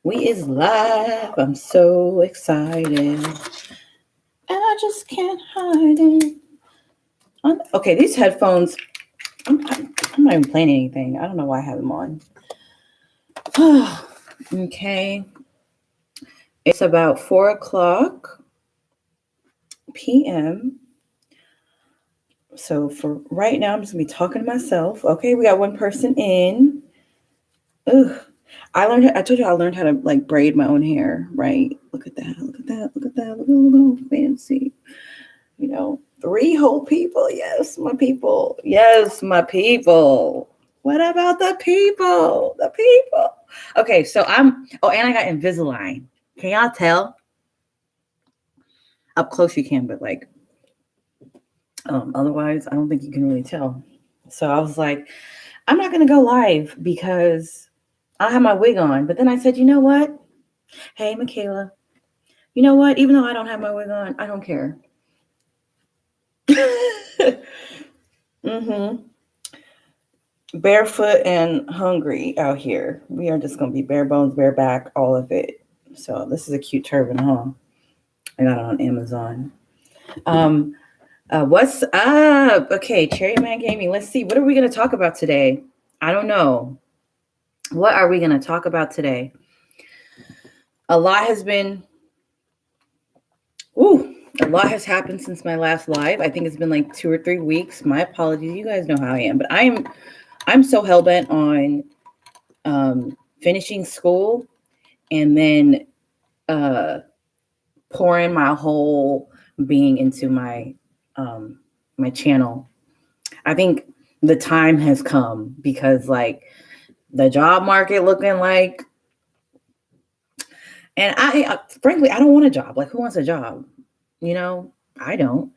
We is live. I'm so excited. And I just can't hide it. Okay, these headphones, I'm not even playing anything. I don't know why I have them on. Okay. It's about 4:00 p.m. So for right now, I'm just going to be talking to myself. Okay, we got one person in. Ugh. I told you I learned how to like braid my own hair, right? Look at that. Look at that. Look at that. Look at little fancy. 3 whole people. Yes, my people. Yes, my people. What about the people? The people. Okay, so and I got Invisalign. Can y'all tell? Up close you can, but like otherwise I don't think you can really tell. So I was like, I'm not gonna go live because I have my wig on. But then I said, you know what? Hey, Michaela, you know what? Even though I don't have my wig on, I don't care. Barefoot and hungry out here. We are just going to be bare bones, bare back, all of it. So this is a cute turban, huh? I got it on Amazon. What's up? Okay, Cherry Man Gaming. Let's see. What are we going to talk about today? I don't know. What are we going to talk about today? A lot has happened since my last live. I think it's been like 2 or 3 weeks. My apologies. You guys know how I am, but I'm so hell-bent on finishing school and then pouring my whole being into my my channel. I think the time has come because like the job market looking like, and I frankly I don't want a job. Like, who wants a job? I don't.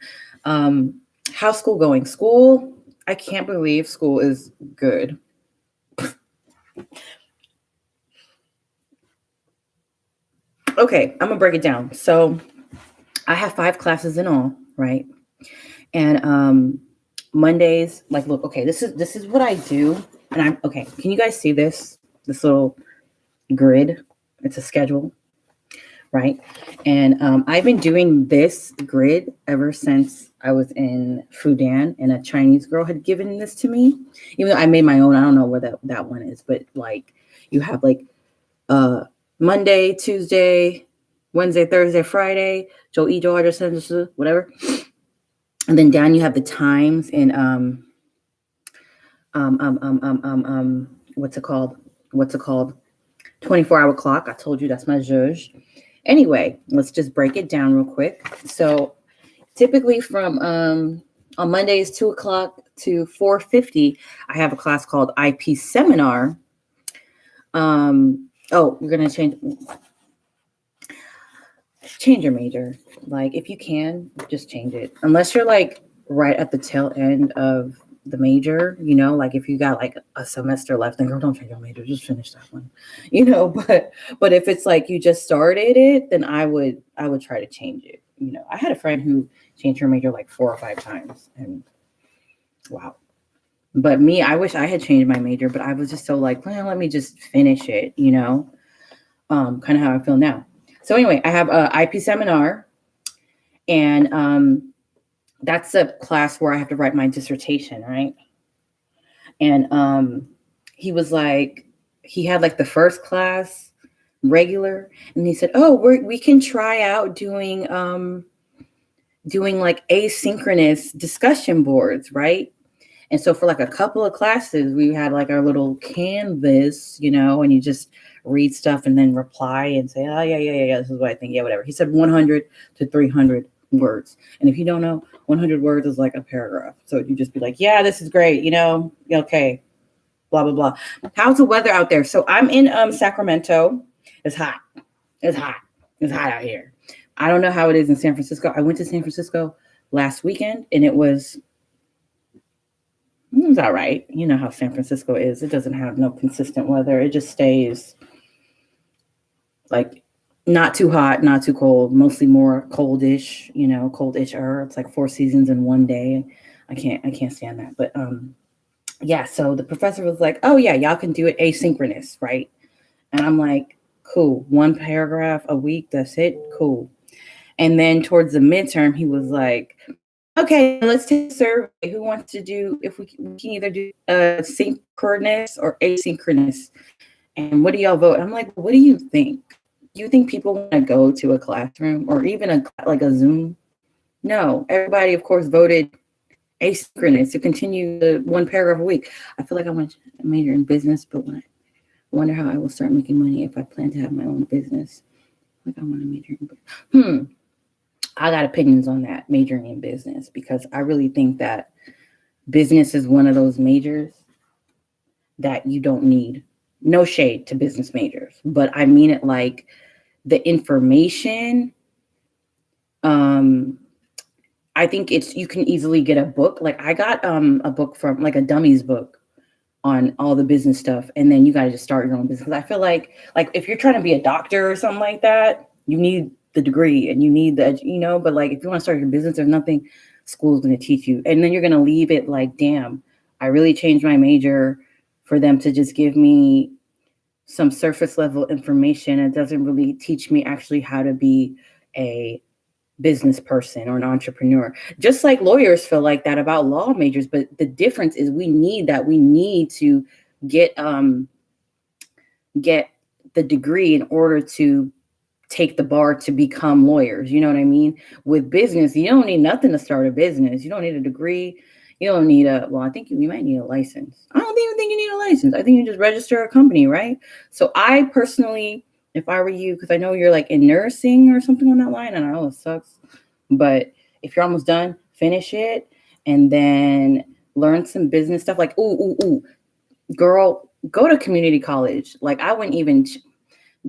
How's school going? School, I can't believe school is good. Okay, I'm gonna break it down. So I have 5 classes in all, right? And Mondays, like, look, okay, this is what I do. And I'm okay. Can you guys see this little grid? It's a schedule, right? And I've been doing this grid ever since I was in Fudan, and a Chinese girl had given this to me. Even though I made my own, I don't know where that one is, but like you have like Monday, Tuesday, Wednesday, Thursday, Friday, whatever. And then down you have the times and what's it called? 24-hour clock. I told you that's my zhuzh. Anyway, let's just break it down real quick. So typically from on Mondays 2:00 to 4:50, I have a class called IP Seminar. You're gonna change your major. Like, if you can, just change it. Unless you're like right at the tail end of the major, like if you got like a semester left, then girl, don't change your major, just finish that one. But if it's like you just started it, then I would try to change it. I had a friend who changed her major like 4 or 5 times, and wow. But me, I wish I had changed my major, but I was just so like, well, let me just finish it, kind of how I feel now. So anyway, I have a IP Seminar, and that's a class where I have to write my dissertation, right? And he was like, he had like the first class regular, and he said, oh, we can try out doing like asynchronous discussion boards, right? And so for like a couple of classes, we had like our little canvas, and you just read stuff and then reply and say, oh, yeah, this is what I think. Yeah, whatever. He said 100 to 300 words. And if you don't know, 100 words is like a paragraph. So you just be like, yeah, this is great. Okay, blah, blah, blah. How's the weather out there? So I'm in Sacramento. It's hot. It's hot. It's hot out here. I don't know how it is in San Francisco. I went to San Francisco last weekend, and it was all right. You know how San Francisco is. It doesn't have no consistent weather. It just stays like not too hot, not too cold, mostly more coldish, coldish. It's like 4 seasons in one day. I can't stand that. But yeah, so the professor was like, oh yeah, y'all can do it asynchronous, right? And I'm like, cool, one paragraph a week, that's it, cool. And then towards the midterm, he was like, okay, let's take a survey. Who wants to do, if we can either do synchronous or asynchronous? And what do y'all vote? I'm like, what do you think? Do you think people want to go to a classroom or even like a Zoom? No, everybody, of course, voted asynchronous to continue the one paragraph a week. I feel like I want to major in business, but when I wonder how I will start making money if I plan to have my own business. Like I want to major in business. I got opinions on that, majoring in business, because I really think that business is one of those majors that you don't need. No shade to business majors, but I mean it like the information. Um, I think you can easily get a book. Like I got a book from like a dummies book on all the business stuff, and then you got to just start your own business. Because I feel like if you're trying to be a doctor or something like that, you need the degree and you need the, but like if you want to start your business, there's nothing school's going to teach you, and then you're going to leave it like, damn, I really changed my major for them to just give me some surface level information. It doesn't really teach me actually how to be a business person or an entrepreneur. Just like lawyers feel like that about law majors, but the difference is we need that. We need to get get the degree in order to take the bar to become lawyers. You know what I mean? With business, you don't need nothing to start a business. You don't need a degree. You don't need I think you might need a license. I don't even think you need a license. I think you just register a company, right? So I personally, if I were you, because I know you're like in nursing or something on that line, and I know it sucks, but if you're almost done, finish it and then learn some business stuff. Like, ooh, girl, go to community college. Like I wouldn't even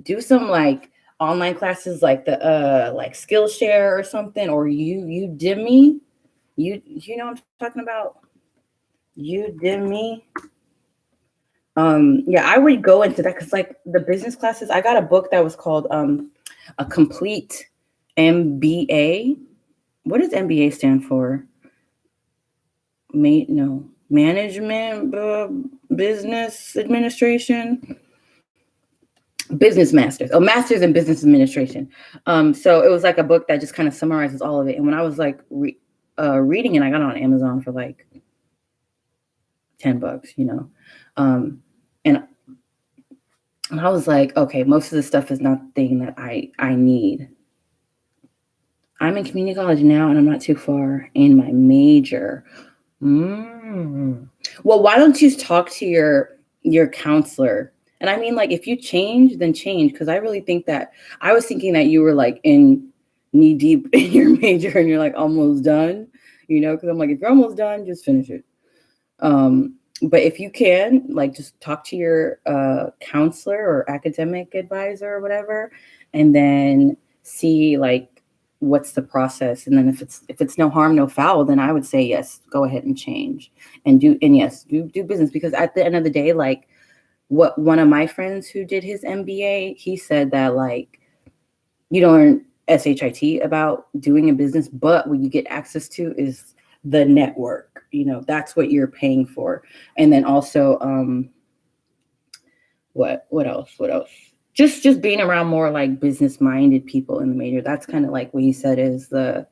do some like online classes like the like Skillshare or something, or Udemy. You know what I'm talking about? Udemy. Yeah, I would go into that because like the business classes, I got a book that was called a complete MBA. What does MBA stand for? Management, business administration, business masters. Oh, masters in business administration. So it was like a book that just kind of summarizes all of it. And when I was like reading it, I got it on Amazon for like $10, um, and I was like, okay, most of the stuff is not the thing that I need. I'm in community college now, and I'm not too far in my major. Well, why don't you talk to your counselor? And I mean, like, if you change, then change. Because I really think that I was thinking that you were like in knee deep in your major, and you're like almost done. Because I'm like, if you're almost done, just finish it. But if you can, like, just talk to your counselor or academic advisor or whatever, and then see like what's the process. And then if it's no harm, no foul, then I would say yes, go ahead and change and yes, do business. Because at the end of the day, like what one of my friends who did his MBA, he said that like you don't learn SHIT about doing a business, but what you get access to is the network. That's what you're paying for. And then also what else? Just being around more like business minded people in the major. That's kind of like what he said is the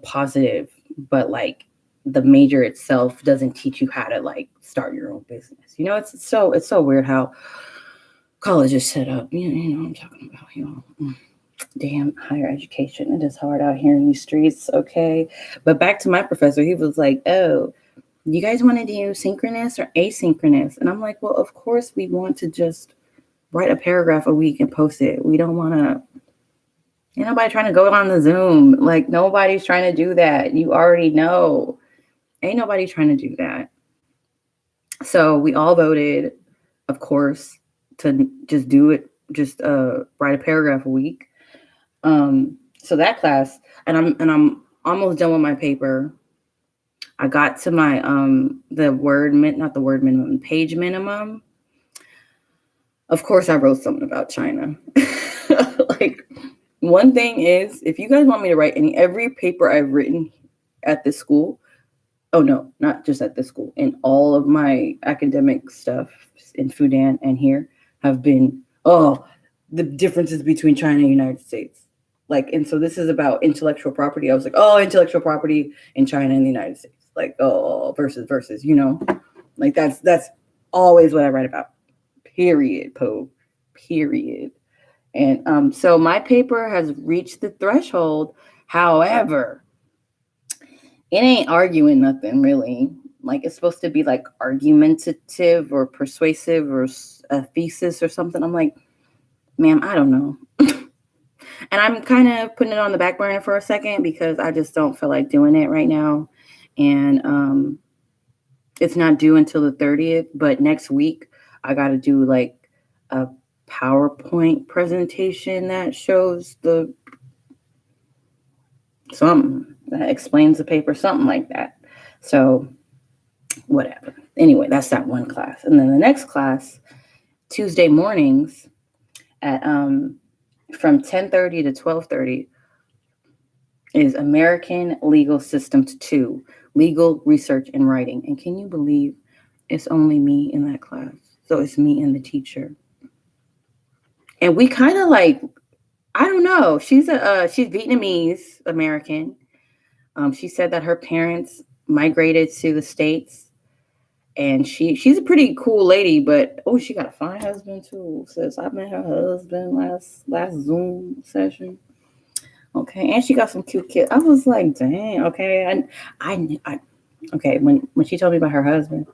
positive, but like the major itself doesn't teach you how to like start your own business. It's so weird how college is set up. You know what I'm talking about, Damn, higher education. It is hard out here in these streets, okay? But back to my professor, he was like, oh, you guys want to do synchronous or asynchronous? And I'm like, well, of course we want to just write a paragraph a week and post it. We don't want to, ain't nobody trying to go on the Zoom. Like, nobody's trying to do that. You already know. Ain't nobody trying to do that. So we all voted, of course, to just do it, just write a paragraph a week. So that class, and I'm almost done with my paper. I got to my not the word minimum, page minimum. Of course, I wrote something about China. Like, one thing is, if you guys want me to write every paper I've written at this school, Oh no, not just at this school. In all of my academic stuff in Fudan and here have been, oh, the differences between China and the United States. Like, and so this is about intellectual property. I was like, oh, intellectual property in China and the United States. Like, oh, versus, like that's always what I write about. Period, Poe. Period. And so my paper has reached the threshold. However, it ain't arguing nothing really. Like it's supposed to be like argumentative or persuasive or a thesis or something. I'm like, ma'am, I don't know. And I'm kind of putting it on the back burner for a second because I just don't feel like doing it right now. And it's not due until the 30th, but next week I got to do like a PowerPoint presentation that shows the something that explains the paper, something like that. So whatever. Anyway, that's that one class. And then the next class, Tuesday mornings at from 10:30 to 12:30 is American Legal Systems 2, Legal Research and Writing. And can you believe it's only me in that class? So it's me and the teacher. And we kind of like, I don't know. She's Vietnamese American. She said that her parents migrated to the States, and she's a pretty cool lady. But she got a fine husband too. Says I met her husband last Zoom session. Okay, and she got some cute kids. I was like, dang. Okay, and I okay. When she told me about her husband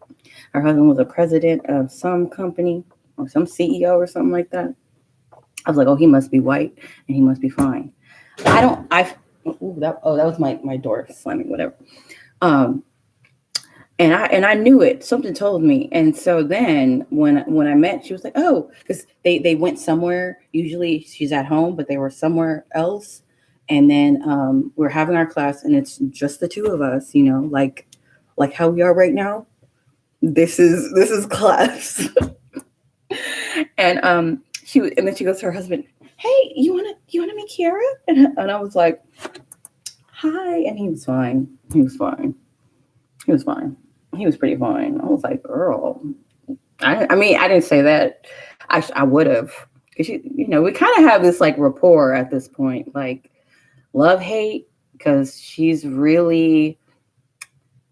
was a president of some company or some CEO or something like that. I was like, oh, he must be white and he must be fine. That was my door slamming, whatever. And I knew it. Something told me. And so then when I met, she was like, oh, because they went somewhere. Usually she's at home, but they were somewhere else. And then we're having our class, and it's just the two of us, like how we are right now. This is class. And then she goes to her husband, hey, you wanna meet Kiara? And I was like, hi. And he was fine. He was pretty fine. I was like, girl. I mean, I didn't say that. I would have, because we kind of have this like rapport at this point, like love hate, because she's really,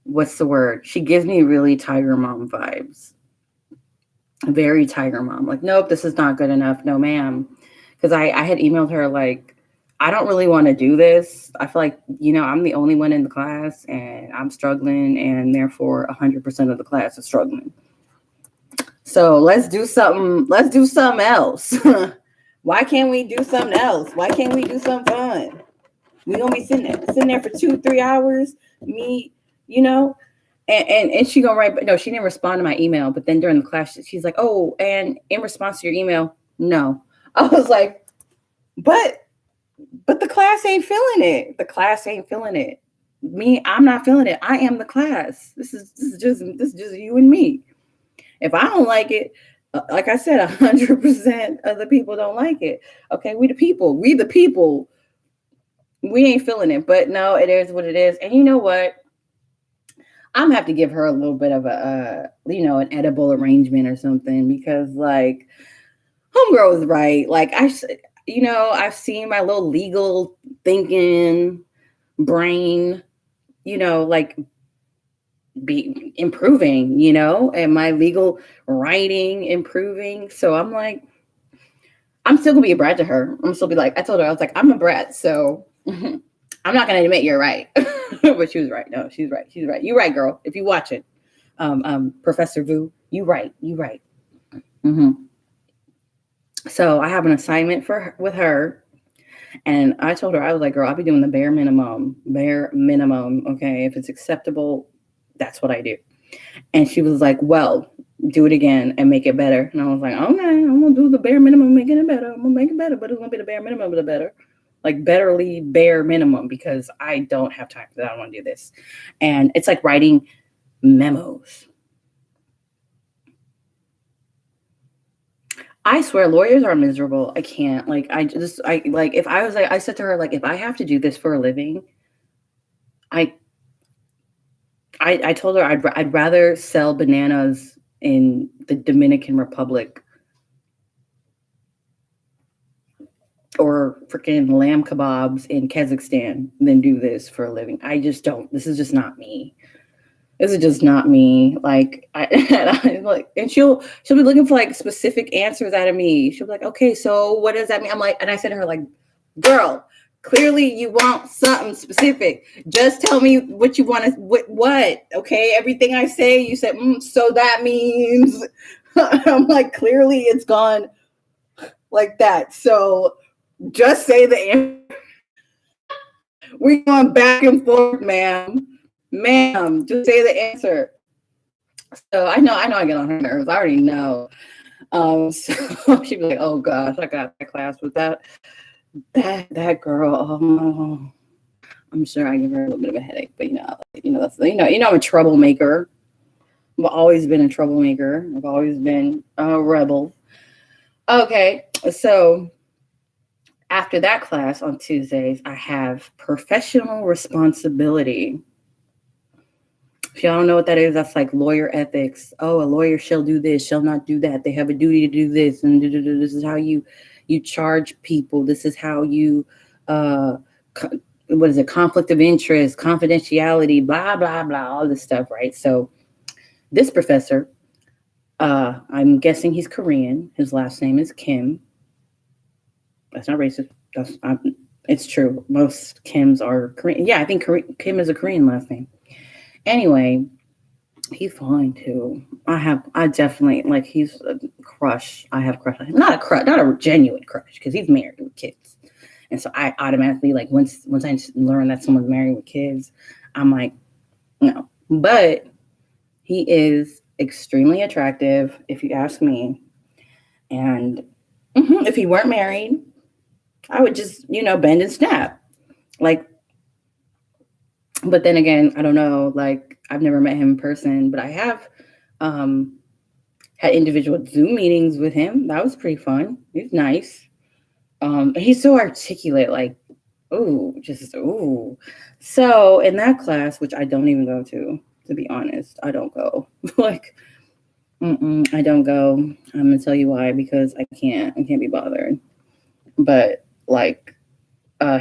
what's the word? She gives me really Tiger Mom vibes. Very Tiger Mom. Like, nope, this is not good enough. No, ma'am. Because I had emailed her like, I don't really want to do this. I feel like, I'm the only one in the class and I'm struggling, and therefore 100% of the class is struggling. So let's do something. Let's do something else. Why can't we do something else? Why can't we do something fun? We gonna be sitting there for 2-3 hours. Me, and she gonna write, but no, she didn't respond to my email. But then during the class, she's like, oh, and in response to your email, no. I was like, but the class ain't feeling it. The class ain't feeling it. Me, I'm not feeling it. I am the class. This is just you and me. If I don't like it, like I said, 100% of the people don't like it. Okay, we the people. We ain't feeling it. But no, it is what it is. And you know what? I'm gonna have to give her a little bit of an edible arrangement or something, because like homegirl is right. Like I've seen my little legal thinking brain, like be improving, and my legal writing improving. So I'm like, I'm still gonna be a brat to her. I'm still be like, I told her, I was like, I'm a brat, so I'm not gonna admit you're right. But she was right. No, she's right. She's right. You're right, girl. If you watch it, Professor Vu, you right. Mm-hmm. So I have an assignment with her, and I told her, I was like, girl, I'll be doing the bare minimum. Okay, if it's acceptable, that's what I do. And she was like, well, do it again and make it better. And I was like, okay, I'm gonna do the bare minimum, making it better. I'm gonna make it better, but it's gonna be the bare minimum of the better. Like betterly bare minimum, because I don't have time for that. I don't want to do this. And it's like writing memos. I swear lawyers are miserable. I can't. Like, if I was like, I said to her, like, if I have to do this for a living, I told her I'd rather sell bananas in the Dominican Republic or freaking lamb kebabs in Kazakhstan than do this for a living. I just don't. This is just not me. This is just not me. Like I like, and she'll be looking for like specific answers out of me. She'll be like, okay, so what does that mean? I'm like, and I said to her, like, girl, clearly you want something specific. Just tell me what you want to. What? Okay, everything I say, you said. So that means. I'm like, clearly it's gone like that. So just say the answer. We going back and forth, ma'am. Ma'am, just say the answer. So I get on her nerves. I already know. So she'd be like, "Oh gosh, I got that class with that girl. Oh no." I'm sure I give her a little bit of a headache, but that's I'm a troublemaker. I've always been a troublemaker. I've always been a rebel. Okay, so after that class on Tuesdays, I have professional responsibility. If y'all don't know what that is, that's like lawyer ethics. Oh, a lawyer shall do this, shall not do that. They have a duty to do this, and this is how you charge people. This is how you what is it? Conflict of interest, confidentiality, blah blah blah, all this stuff, right? So this professor, I'm guessing he's Korean. His last name is Kim. That's not racist. It's true. Most Kims are Korean. Yeah, I think Kim is a Korean last name. Anyway, he's fine too. I definitely like. He's a crush. I have crush on him. Not a crush, not a genuine crush, because he's married with kids, and so I automatically like once I learn that someone's married with kids, I'm like, no. But he is extremely attractive, if you ask me. And if he weren't married, I would just bend and snap, like. But then again, I don't know. Like, I've never met him in person, but I have had individual Zoom meetings with him. That was pretty fun. He's nice. He's so articulate, like, ooh. So in that class, which I don't even go to be honest, I don't go. Like, I don't go. I'm gonna tell you why, because I can't be bothered. But like,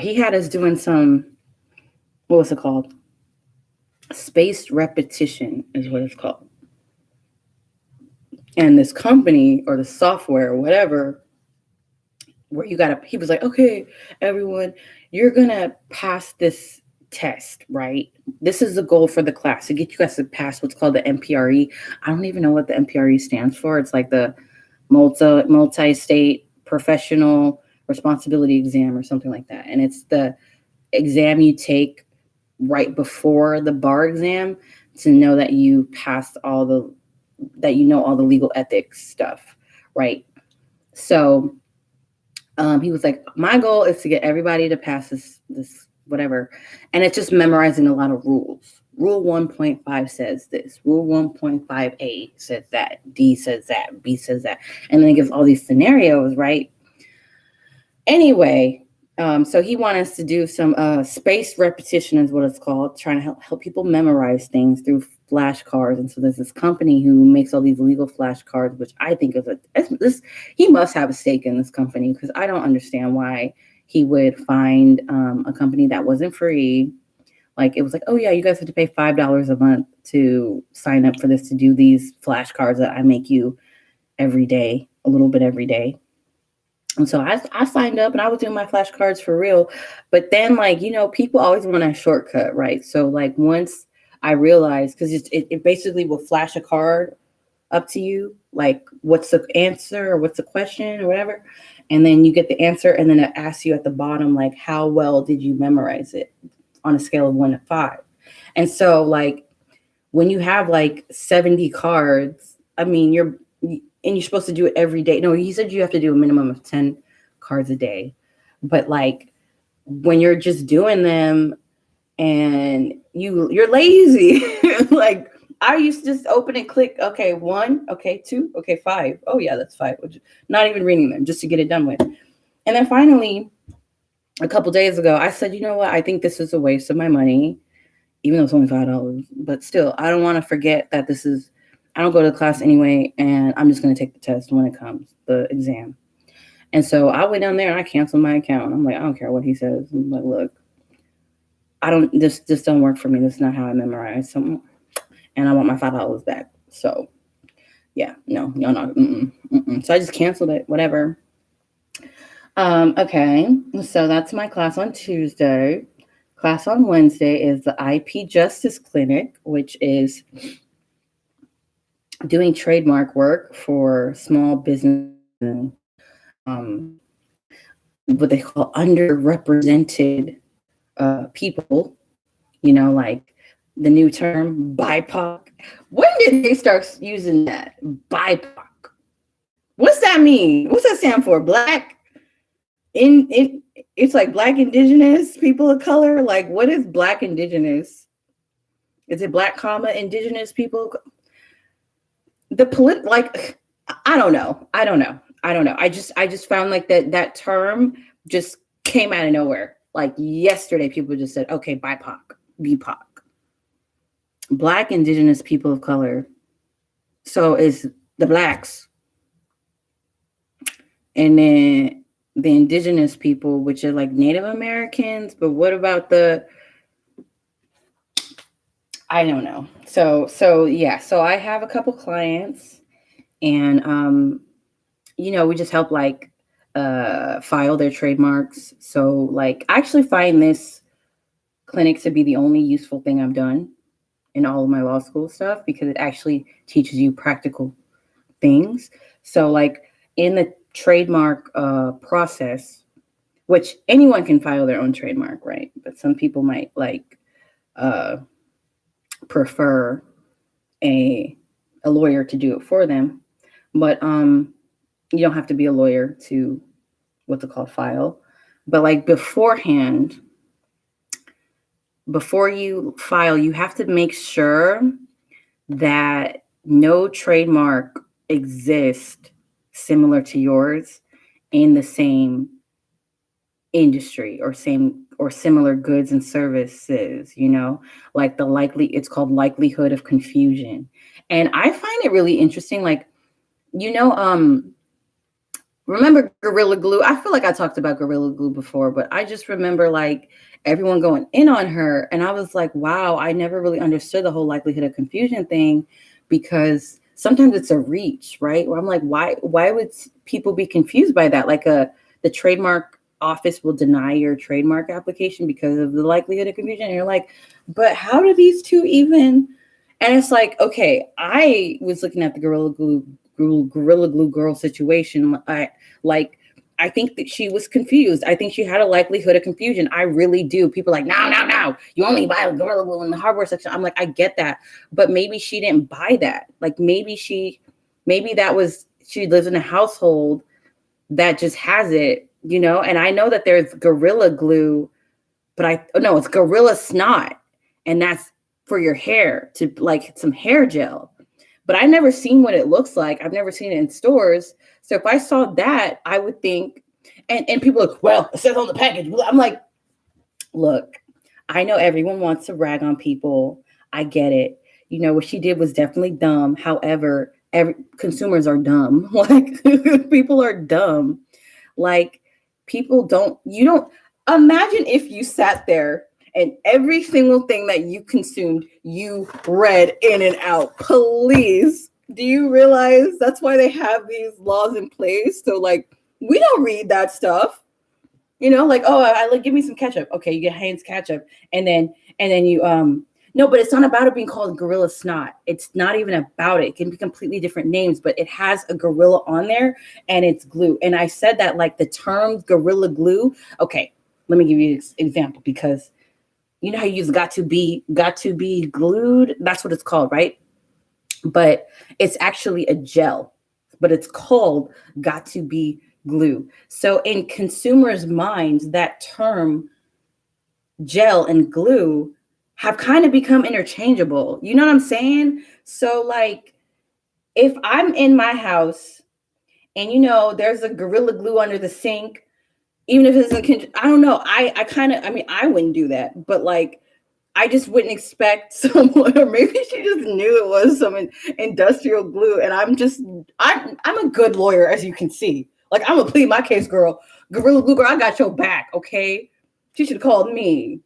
he had us doing some, what was it called? Spaced repetition is what it's called. And this company or the software or whatever, where he was like, okay, everyone, you're going to pass this test, right? This is the goal for the class, to get you guys to pass what's called the MPRE. I don't even know what the MPRE stands for. It's like the multi-state professional responsibility exam or something like that. And it's the exam you take right before the bar exam to know that you passed all the legal ethics stuff, right? So he was like, my goal is to get everybody to pass this whatever, and it's just memorizing a lot of rules. Rule 1.5 says this. Rule 1.5a says that. D says that. B says that, and then it gives all these scenarios, right? Anyway, so he wanted us to do some spaced repetition is what it's called, trying to help people memorize things through flashcards. And so there's this company who makes all these legal flashcards, which I think is he must have a stake in this company, because I don't understand why he would find a company that wasn't free. Like, it was like, oh yeah, you guys have to pay $5 a month to sign up for this, to do these flashcards that I make you every day, a little bit every day. And so I signed up and I was doing my flashcards for real. But then, like, people always want a shortcut, right? So, like, once I realized, because it basically will flash a card up to you, like, what's the answer or what's the question or whatever. And then you get the answer, and then it asks you at the bottom, like, how well did you memorize it on a scale of 1 to 5? And so, like, when you have like 70 cards, I mean, you're supposed to do it every day. No, he said you have to do a minimum of 10 cards a day. But like, when you're just doing them and you're lazy, like, I used to just open and click, okay, 1, okay, 2, okay, 5. Oh yeah, that's 5. Not even reading them, just to get it done with. And then finally, a couple days ago, I said, you know what? I think this is a waste of my money. even though it's only $5. But still, I don't want to forget that this is. I don't go to class anyway, and I'm just going to take the test when it comes, the exam. And so I went down there and I canceled my account. I'm like, I don't care what he says. I'm like, look, I don't. This don't work for me. This is not how I memorize. So, and I want my $5 back. So, yeah, no, not. So I just canceled it. Whatever. Okay, so that's my class on Tuesday. Class on Wednesday is the IP Justice Clinic, which is doing trademark work for small business, um, what they call underrepresented people, like the new term BIPOC. When did they start using that? BIPOC. What's that mean? What's that stand for? Black? It's like Black Indigenous people of color. Like, what is Black Indigenous? Is it Black, Indigenous people? I don't know. I just found like that term just came out of nowhere. Like yesterday, people just said, okay, BIPOC, Black Indigenous people of color. So it's the Blacks. And then the Indigenous people, which are like Native Americans. But what about I don't know. So yeah. So I have a couple clients, and we just help like file their trademarks. So like I actually find this clinic to be the only useful thing I've done in all of my law school stuff, because it actually teaches you practical things. So like in the trademark process, which anyone can file their own trademark, right? But some people might like prefer a lawyer to do it for them. But you don't have to be a lawyer to what's it called, file. But like beforehand, before you file, you have to make sure that no trademark exists similar to yours in the same industry or similar goods and services, like it's called likelihood of confusion. And I find it really interesting, like, remember Gorilla Glue? I feel like I talked about Gorilla Glue before, but I just remember like everyone going in on her. And I was like, wow, I never really understood the whole likelihood of confusion thing, because sometimes it's a reach, right? Where I'm like, why would people be confused by that? Like the trademark office will deny your trademark application because of the likelihood of confusion. And you're like, but how do these two even? And it's like, okay, I was looking at the Gorilla Glue girl situation. I think that she was confused. I think she had a likelihood of confusion. I really do. People are like, no. You only buy Gorilla Glue in the hardware section. I'm like, I get that. But maybe she didn't buy that. Like maybe she lives in a household that just has it, and I know that there's Gorilla Glue, but it's Gorilla Snot. And that's for your hair, to like some hair gel. But I've never seen what it looks like. I've never seen it in stores. So if I saw that, I would think, and people are like, well, it says on the package. I'm like, look, I know everyone wants to rag on people. I get it. What she did was definitely dumb. However, consumers are dumb. Like people are dumb. Like you don't imagine if you sat there and every single thing that you consumed, you read in and out. Please. Do you realize that's why they have these laws in place? So like, we don't read that stuff, like, oh, I like, give me some ketchup. Okay. You get Heinz ketchup. And then you, no, but it's not about it being called Gorilla Snot. It's not even about it. It can be completely different names, but it has a gorilla on there and it's glue. And I said that like the term Gorilla Glue. Okay. Let me give you an example, because you know how you use got to be glued? That's what it's called, right? But it's actually a gel, but it's called got to be glue. So in consumers' minds, that term gel and glue have kind of become interchangeable. You know what I'm saying? So like if I'm in my house and there's a Gorilla Glue under the sink, even if it's I don't know. I wouldn't do that. But like I just wouldn't expect someone, or maybe she just knew it was some industrial glue. And I'm a good lawyer, as you can see. Like, I'm gonna plead my case, girl. Gorilla Glue, girl, I got your back, okay? She should have called me.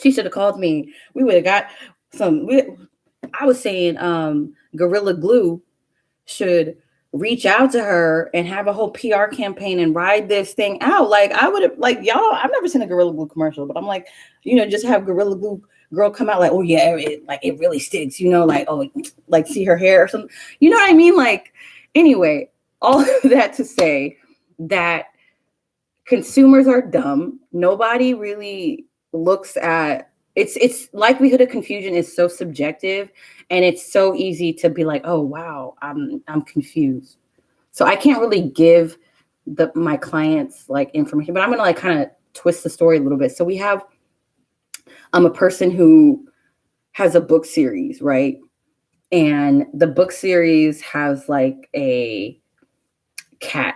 We would have got some. I was saying, Gorilla Glue should reach out to her and have a whole PR campaign and ride this thing out. Like, I would have, like, y'all, I've never seen a Gorilla Glue commercial, but I'm like, just have Gorilla Glue girl come out like, oh yeah, it really sticks, like, oh, like, see her hair or something. You know what I mean? Like, anyway, all of that to say that consumers are dumb. Nobody really looks at it's likelihood of confusion is so subjective, and it's so easy to be like, oh wow, I'm confused. So I can't really give my clients like information, but I'm gonna like kind of twist the story a little bit. So we have a person who has a book series, right? And the book series has like a cat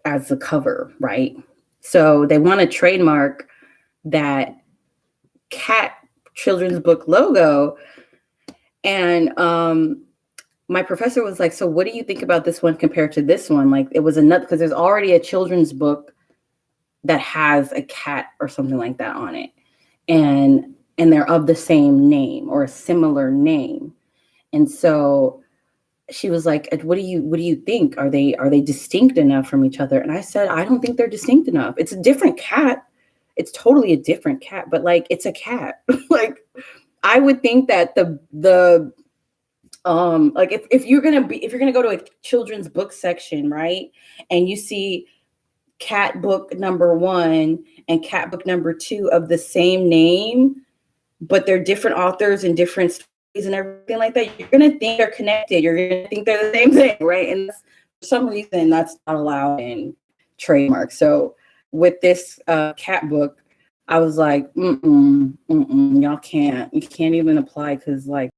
as the cover, right? So they want to trademark that cat children's book logo. And my professor was like, so what do you think about this one compared to this one? Like, it was another, because there's already a children's book that has a cat or something like that on it. And they're of the same name or a similar name. And so she was like, what do you think? Are they distinct enough from each other? And I said, I don't think they're distinct enough. It's a different cat. It's totally a different cat, but like, it's a cat. Like, I would think that the like if you're gonna go to a children's book section, right, and you see cat book number 1 and cat book number 2 of the same name, but they're different authors and different stories and everything like that, you're gonna think they're connected. You're gonna think they're the same thing, right? And for some reason, that's not allowed in trademark. So with this cat book, I was like, y'all can't. You can't even apply, because like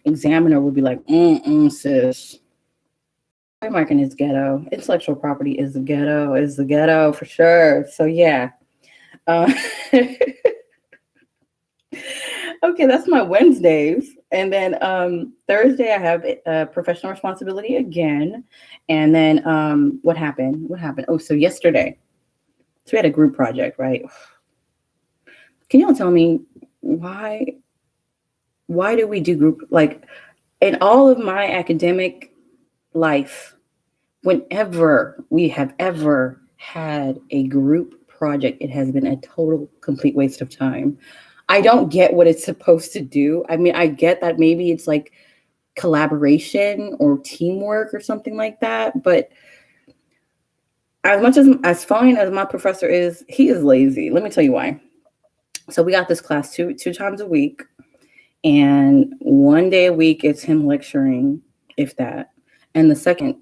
examiner would be like, sis. Trademarking is ghetto. Intellectual property is the ghetto for sure. So yeah. Okay, that's my Wednesdays. And then Thursday I have professional responsibility again. And then what happened? Oh, so yesterday. So we had a group project, right? Can y'all tell me why do we do group? Like, in all of my academic life, whenever we have ever had a group project, it has been a total complete waste of time. I don't get what it's supposed to do. I mean, I get that maybe it's like collaboration or teamwork or something like that, but as much as fine as my professor is, he is lazy. Let me tell you why. So we got this class two times a week, and one day a week it's him lecturing, if that. And the second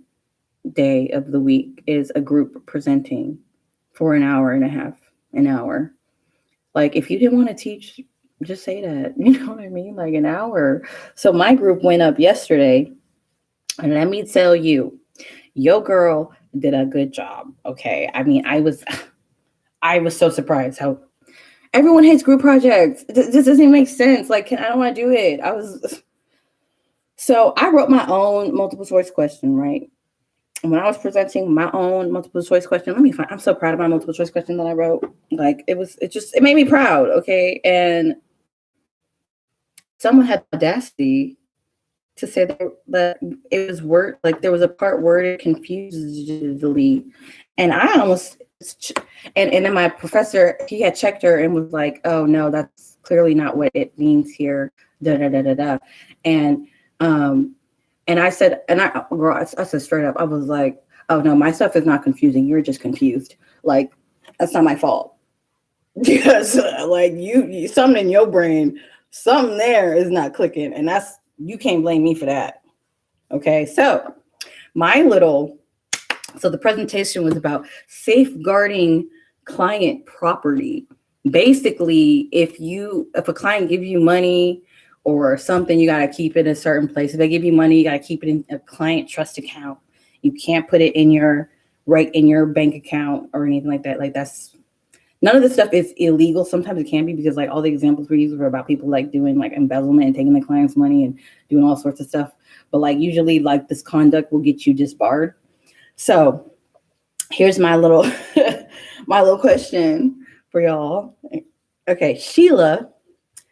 day of the week is a group presenting for an hour and a half, an hour. Like, if you didn't want to teach, just say that, you know what I mean? Like, an hour. So my group went up yesterday, and let me tell you, your girl did a good job. Okay. I mean, I was so surprised how everyone hates group projects. This doesn't make sense. Like, I don't want to do it. So I wrote my own multiple choice question, right? And when I was presenting my own multiple choice question, I'm so proud of my multiple choice question that I wrote. Like, it made me proud. Okay. And someone had the audacity to say that it was there was a part worded confusedly. And I almost, and then my professor, he had checked her and was like, oh no, that's clearly not what it means here. Da da da da da. And I said, I said straight up, I was like, oh no, my stuff is not confusing. You're just confused. Like, that's not my fault. Because like you something in your brain, something there is not clicking. And you can't blame me for that. Okay. So the presentation was about safeguarding client property. Basically, if a client gives you money or something, you got to keep it in a certain place. If they give you money, you got to keep it in a client trust account. You can't put it in your bank account or anything like that. Like, that's None of this stuff is illegal. Sometimes it can be, because like all the examples we use were about people like doing like embezzlement and taking the client's money and doing all sorts of stuff. But like usually like this conduct will get you disbarred. So here's my little my little question for y'all. Okay, Sheila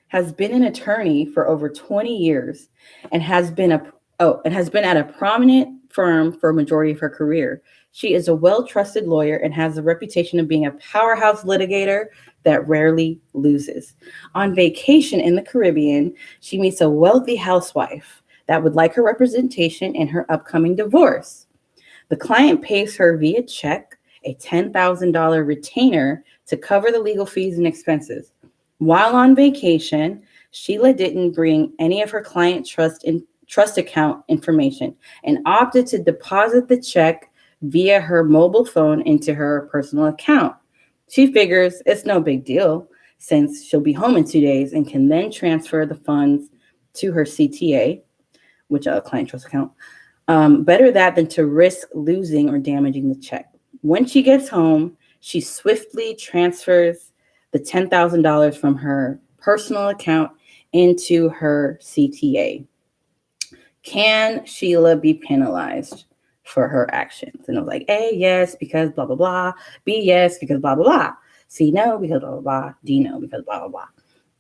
has been an attorney for over 20 years and has been at a prominent firm for a majority of her career. She is a well-trusted lawyer and has a reputation of being a powerhouse litigator that rarely loses. On vacation in the Caribbean, she meets a wealthy housewife that would like her representation in her upcoming divorce. The client pays her via check a $10,000 retainer to cover the legal fees and expenses. While on vacation, Sheila didn't bring any of her client trust account information and opted to deposit the check via her mobile phone into her personal account. She figures it's no big deal since she'll be home in 2 days and can then transfer the funds to her CTA, which is a client trust account. Better that than to risk losing or damaging the check. When she gets home, she swiftly transfers the $10,000 from her personal account into her CTA. Can Sheila be penalized for her actions? And I was like, A, yes, because blah, blah, blah. B, yes, because blah, blah, blah. C, no, because blah, blah, blah. D, no, because blah, blah, blah.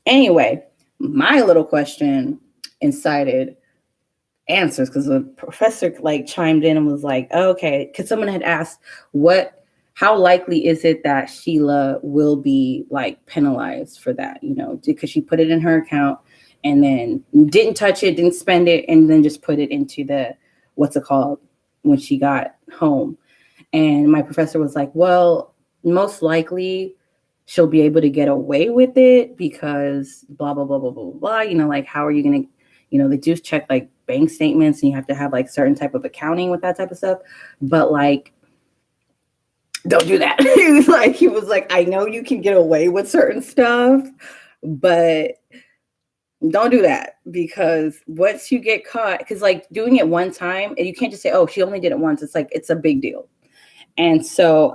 Anyway, my little question incited answers because the professor like chimed in and was like, oh, okay, because someone had asked how likely is it that Sheila will be like penalized for that, because she put it in her account and then didn't touch it, didn't spend it, and then just put it into the, what's it called, when she got home. And my professor was like, well, most likely she'll be able to get away with it because blah, blah, blah, blah, blah, blah. Like, how are you going to, they do check like bank statements and you have to have like certain type of accounting with that type of stuff. But like, don't do that. he was like, I know you can get away with certain stuff, but don't do that, because once you get caught, because like doing it one time, and you can't just say, oh, she only did it once. It's like, it's a big deal. And so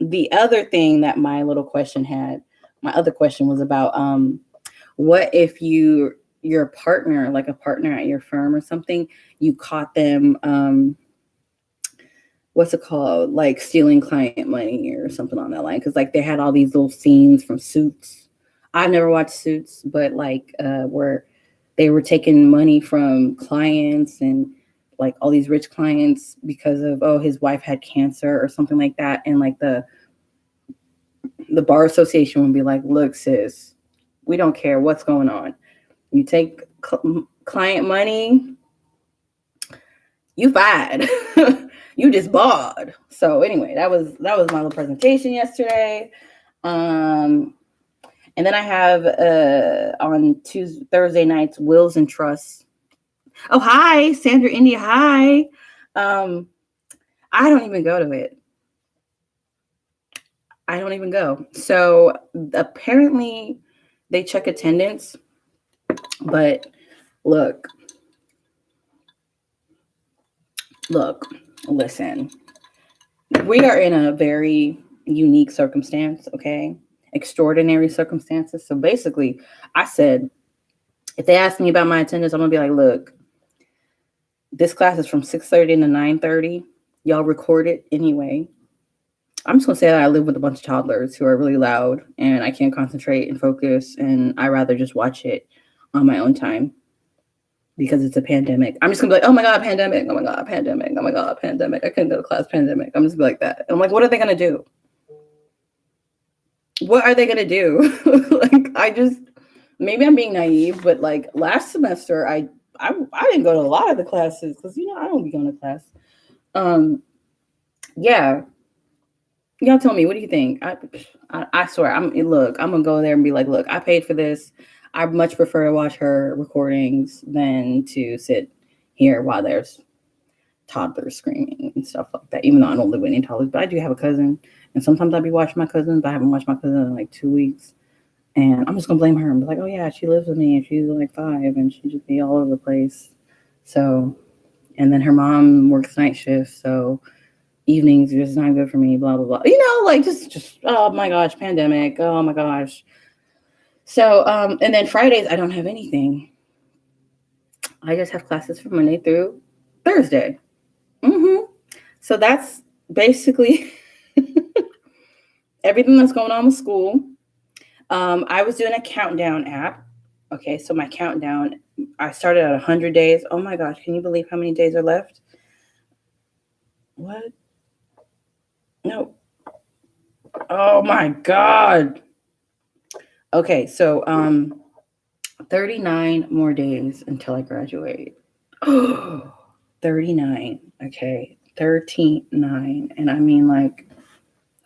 the other thing that my other question was about, what if your partner, like a partner at your firm or something, you caught them, what's it called, like stealing client money or something on that line? Because like they had all these little scenes from Suits. I've never watched Suits, but like where they were taking money from clients and like all these rich clients because of, oh, his wife had cancer or something like that. And like the bar association would be like, look, sis, we don't care what's going on. You take client money, you fired. You just barred. So anyway, that was my little presentation yesterday. And then I have on Thursday nights, Wills and Trusts. Oh, hi, Sandra India. Hi. I don't even go to it. I don't even go. So apparently they check attendance, but look, listen, we are in a very unique circumstance, okay? Extraordinary circumstances. So basically, I said, if they ask me about my attendance, I'm going to be like, look, this class is from 6:30 to 9:30. Y'all record it anyway. I'm just going to say that I live with a bunch of toddlers who are really loud and I can't concentrate and focus, and I rather just watch it on my own time because it's a pandemic. I'm just going to be like, oh my God, pandemic. Oh my God, pandemic. Oh my God, pandemic. I couldn't go to class, pandemic. I'm just going to be like that. And I'm like, what are they going to do? What are they going to do? Maybe I'm being naive, but like last semester, I didn't go to a lot of the classes because, I don't be going to class. Yeah. Y'all tell me, what do you think? I swear, I'm gonna go there and be like, look, I paid for this. I much prefer to watch her recordings than to sit here while there's toddlers screaming and stuff like that. Even though I don't live with any toddlers, but I do have a cousin, and sometimes I'll be watching my cousin, but I haven't watched my cousin in like 2 weeks. And I'm just gonna blame her and be like, oh yeah, she lives with me and she's like 5 and she just be all over the place. So, and then her mom works night shift, so evenings are just not good for me, blah, blah, blah. You know, like just, oh my gosh, pandemic. Oh my gosh. So, and then Fridays, I don't have anything. I just have classes from Monday through Thursday. So that's basically everything that's going on with school. I was doing a countdown app. Okay, so my countdown, I started at 100 days. Oh my gosh, can you believe how many days are left? What? No. Oh my God. Okay, so 39 more days until I graduate. 39. Okay, 39. And I mean, like,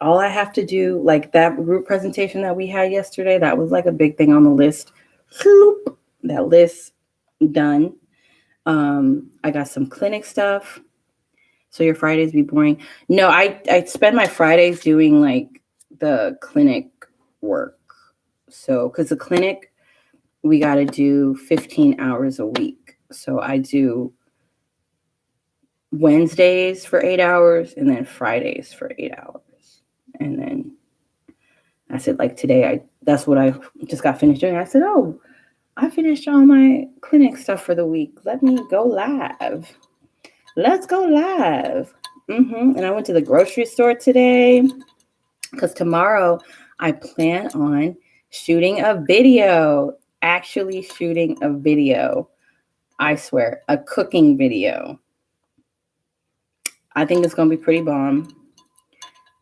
all I have to do, like that group presentation that we had yesterday, that was like a big thing on the list. That list done. I got some clinic stuff. So your Fridays be boring. No, I spend my Fridays doing like the clinic work. So because the clinic, we got to do 15 hours a week. So I do Wednesdays for 8 hours and then Fridays for 8 hours. And then I said, like today, that's what I just got finished doing. I said, oh, I finished all my clinic stuff for the week. Let me go live. Let's go live. And I went to the grocery store today because tomorrow I plan on shooting a video. Actually shooting a video. I swear, a cooking video. I think it's going to be pretty bomb.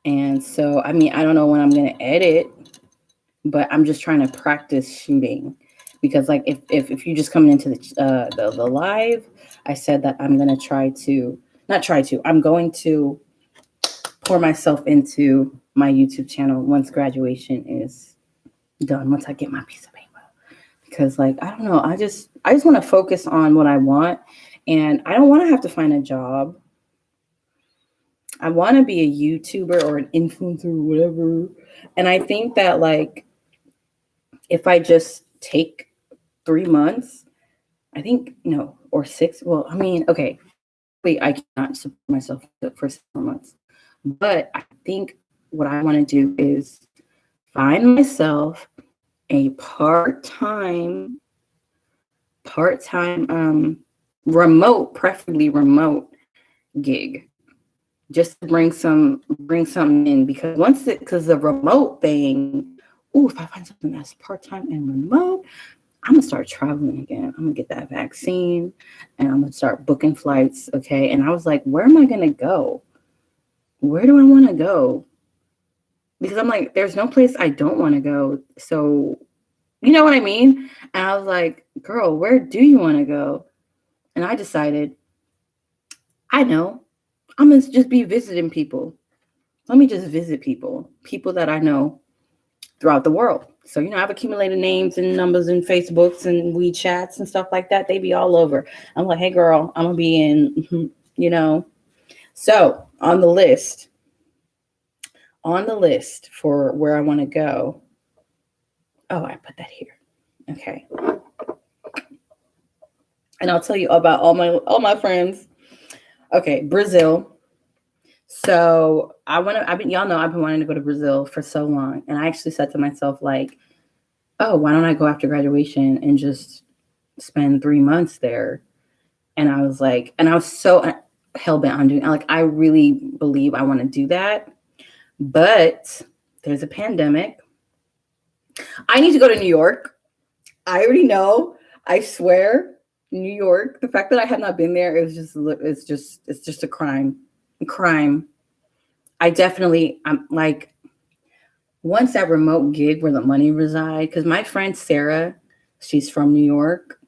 And so, I mean, I don't know when I'm going to edit, but I'm just trying to practice shooting. Because like if you just coming into the live, I said that I'm going to I'm going to pour myself into my YouTube channel once graduation is done, once I get my piece of paper. Because like, I don't know, I just want to focus on what I want, and I don't want to have to find a job. I want to be a YouTuber or an influencer or whatever. And I think that like, if I just take 3 months, I think, no, or 6. Well, I mean, okay, I cannot support myself for 6 months. But I think what I want to do is find myself a part-time, remote, preferably remote gig, just to bring something in. Because the remote thing, if I find something that's part-time and remote, I'm going to start traveling again. I'm going to get that vaccine and I'm going to start booking flights. Okay. And I was like, where am I going to go? Where do I want to go? Because I'm like, there's no place I don't want to go. So, you know what I mean? And I was like, girl, where do you want to go? And I decided, I know, I'm going to just be visiting people. Let me just visit people that I know throughout the world. So, I've accumulated names and numbers and Facebooks and WeChats and stuff like that. They be all over. I'm like, hey, girl, I'm going to be in, So on the list for where I want to go. Oh, I put that here. Okay. And I'll tell you about all my friends. Okay, Brazil. So y'all know I've been wanting to go to Brazil for so long. And I actually said to myself, like, oh, why don't I go after graduation and just spend 3 months there? And I was like, and I was so hell-bent on doing, like, I really believe I want to do that. But there's a pandemic. I need to go to New York. I already know. I swear, New York. The fact that I have not been there it's just a crime. I'm like, once that remote gig where the money reside, because my friend Sarah, she's from New York,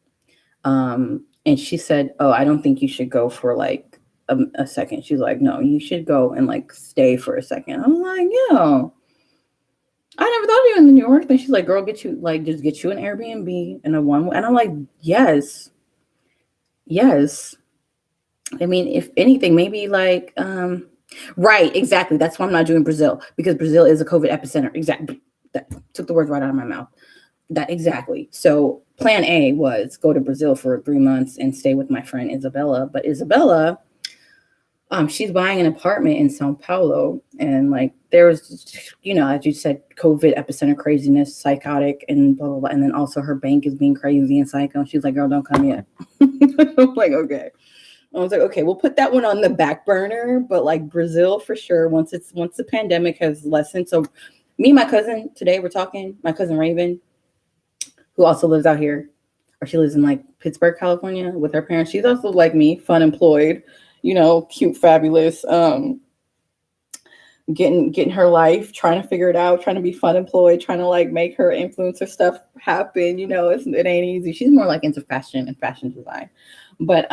and she said, oh, I don't think you should go for like a second. She's like, no, you should go and like stay for a second. I'm like, yo, I never thought of you in New York. Then she's like, girl, just get you an Airbnb and a one. And I'm like, yes. I mean, if anything, maybe like, right, exactly. That's why I'm not doing Brazil, because Brazil is a COVID epicenter. Exactly. That took the words right out of my mouth. That exactly. So plan A was go to Brazil for 3 months and stay with my friend Isabella. But Isabella, She's buying an apartment in Sao Paulo, and like there was, as you said, COVID epicenter craziness, psychotic, and blah blah blah. And then also her bank is being crazy and psycho. And she's like, "Girl, don't come yet." I'm like, okay. I was like, okay, we'll put that one on the back burner, but like Brazil for sure. Once the pandemic has lessened. So, me and my cousin today we're talking. My cousin Raven, who also lives out here, or she lives in like Pittsburgh, California, with her parents. She's also like me, fun employed, cute, fabulous. Getting her life, trying to figure it out, trying to be fun employed, trying to like make her influencer stuff happen. It ain't easy. She's more like into fashion and fashion design. But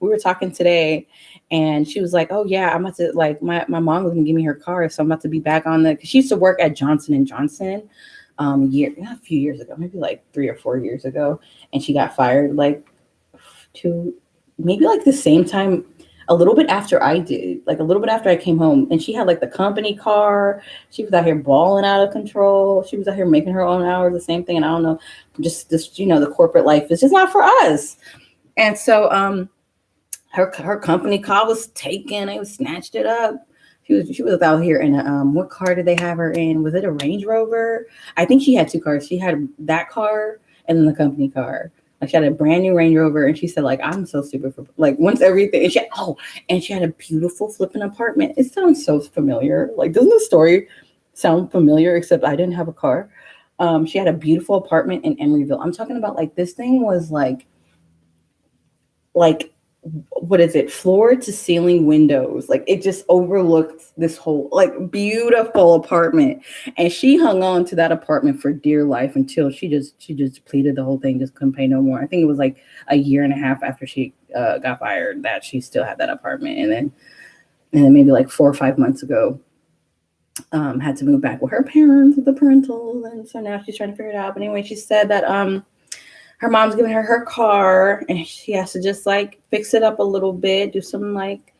we were talking today, and she was like, "Oh yeah, I'm about to like my mom was gonna give me her car, so I'm about to be back on the." Because she used to work at Johnson and Johnson, not a few years ago, maybe like 3 or 4 years ago, and she got fired like two, maybe like the same time, a little bit after I did, like a little bit after I came home. And she had like the company car. She was out here balling out of control. She was out here making her own hours, the same thing. And I don't know, just this, the corporate life is just not for us. And so her company car was taken. They snatched it up. She was out here in a what car did they have her in? Was it a Range Rover? I think she had two cars. She had that car and then the company car. Like she had a brand new Range Rover, and she said, like, I'm so stupid for like once everything. And she had a beautiful flipping apartment. It sounds so familiar. Like, doesn't the story sound familiar? Except I didn't have a car. She had a beautiful apartment in Emeryville. I'm talking about like this thing was like what is it, floor to ceiling windows, like it just overlooked this whole like beautiful apartment. And she hung on to that apartment for dear life until she just depleted the whole thing, just couldn't pay no more. I think it was like a year and a half after she got fired that she still had that apartment. And then maybe like 4 or 5 months ago, had to move back with her parents with the parental, and so now she's trying to figure it out. But anyway, she said that her mom's giving her car, and she has to just like fix it up a little bit, do some like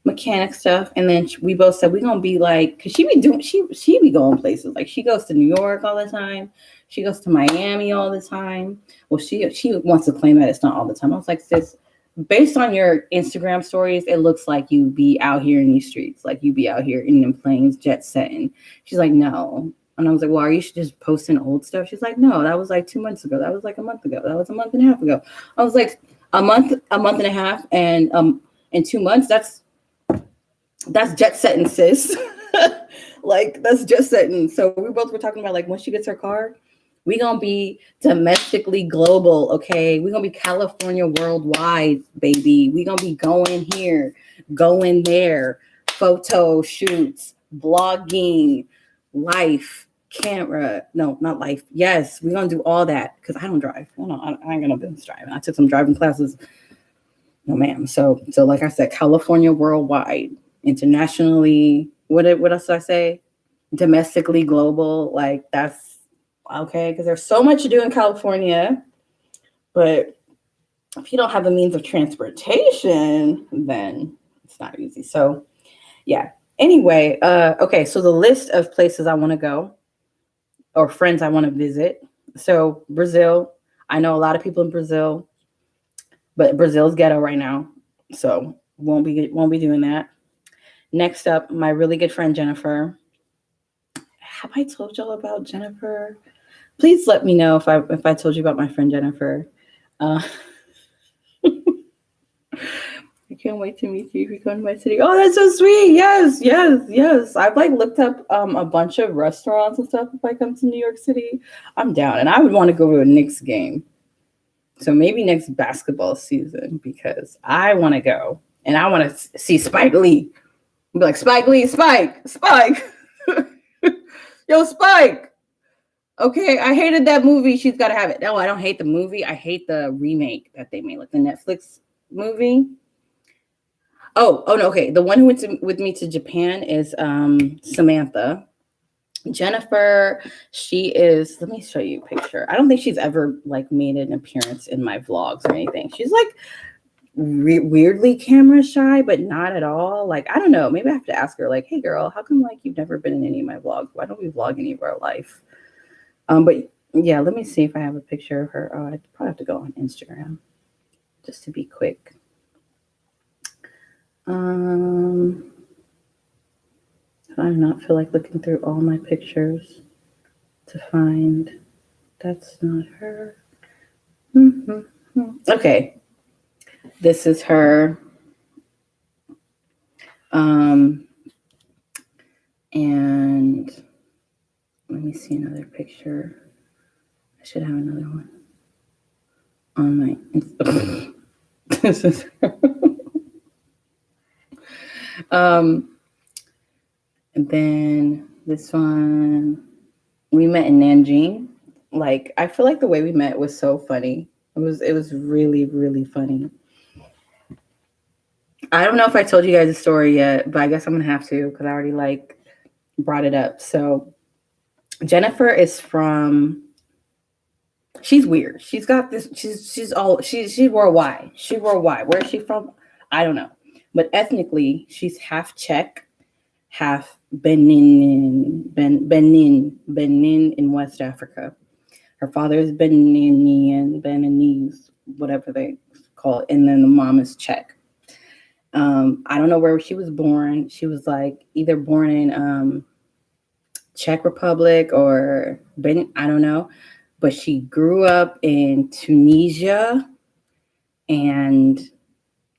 mechanic stuff. And then we both said we're gonna be like, because she be going places, like she goes to New York all the time, she goes to Miami all the time. Well, she wants to claim that it's not all the time. I was like, sis, based on your Instagram stories, it looks like you be out here in these streets, like you be out here in them planes, jet setting. She's like, no. And I was like, well, are you just posting old stuff? She's like, no, that was like 2 months ago. That was like a month ago. That was a month and a half ago. I was like, a month and a half, and in 2 months, that's jet setting, sis. Like that's jet setting. So we both were talking about like when she gets her car, we gonna be domestically global, okay? We gonna be California worldwide, baby. We gonna be going here, going there, photo shoots, blogging, life, camera. No, not life. Yes, we're gonna do all that because I don't drive. I ain't gonna business driving. I took some driving classes. No, ma'am. So like I said, California worldwide, internationally. What else did I say? Domestically global. Like that's okay, because there's so much to do in California, but if you don't have the means of transportation, then it's not easy. So yeah. Anyway, okay, so the list of places I want to go or friends I want to visit. So Brazil, I know a lot of people in Brazil, but Brazil's ghetto right now, so won't be doing that. Next up, my really good friend Jennifer. Have I told y'all about Jennifer? Please let me know if I told you about my friend Jennifer. I can't wait to meet you if you come to my city. Oh, that's so sweet. Yes, yes, yes. I've like looked up a bunch of restaurants and stuff. If I come to New York City, I'm down, and I would want to go to a Knicks game. So maybe next basketball season, because I want to go and I want to see Spike Lee. Be like, Spike Lee, Spike. Yo, Spike. Okay, I hated that movie. She's got to have it. No, I don't hate the movie. I hate the remake that they made, like the Netflix movie. Oh no. Okay, the one who went with me to Japan is Samantha. Jennifer, she is. Let me show you a picture. I don't think she's ever like made an appearance in my vlogs or anything. She's like weirdly camera shy, but not at all. Like I don't know. Maybe I have to ask her. Like, hey, girl, how come like you've never been in any of my vlogs? Why don't we vlog any of our life? But yeah, let me see if I have a picture of her. Oh, I probably have to go on Instagram just to be quick. Um, I do not feel like looking through all my pictures to find. That's not her. Okay, this is her. Um, and let me see another picture. I should have another one on my. This is her. And then this one, we met in Nanjing. Like, I feel like the way we met was so funny. It was really, really funny. I don't know if I told you guys the story yet, but I guess I'm gonna have to because I already like brought it up. So Jennifer is from. She's weird. She's got this. She's worldwide. She's worldwide. Where is she from? I don't know. But ethnically, she's half Czech, half Benin in West Africa. Her father is Beninese, whatever they call it, and then the mom is Czech. I don't know where she was born. She was like either born in Czech Republic or Benin, I don't know, but she grew up in Tunisia and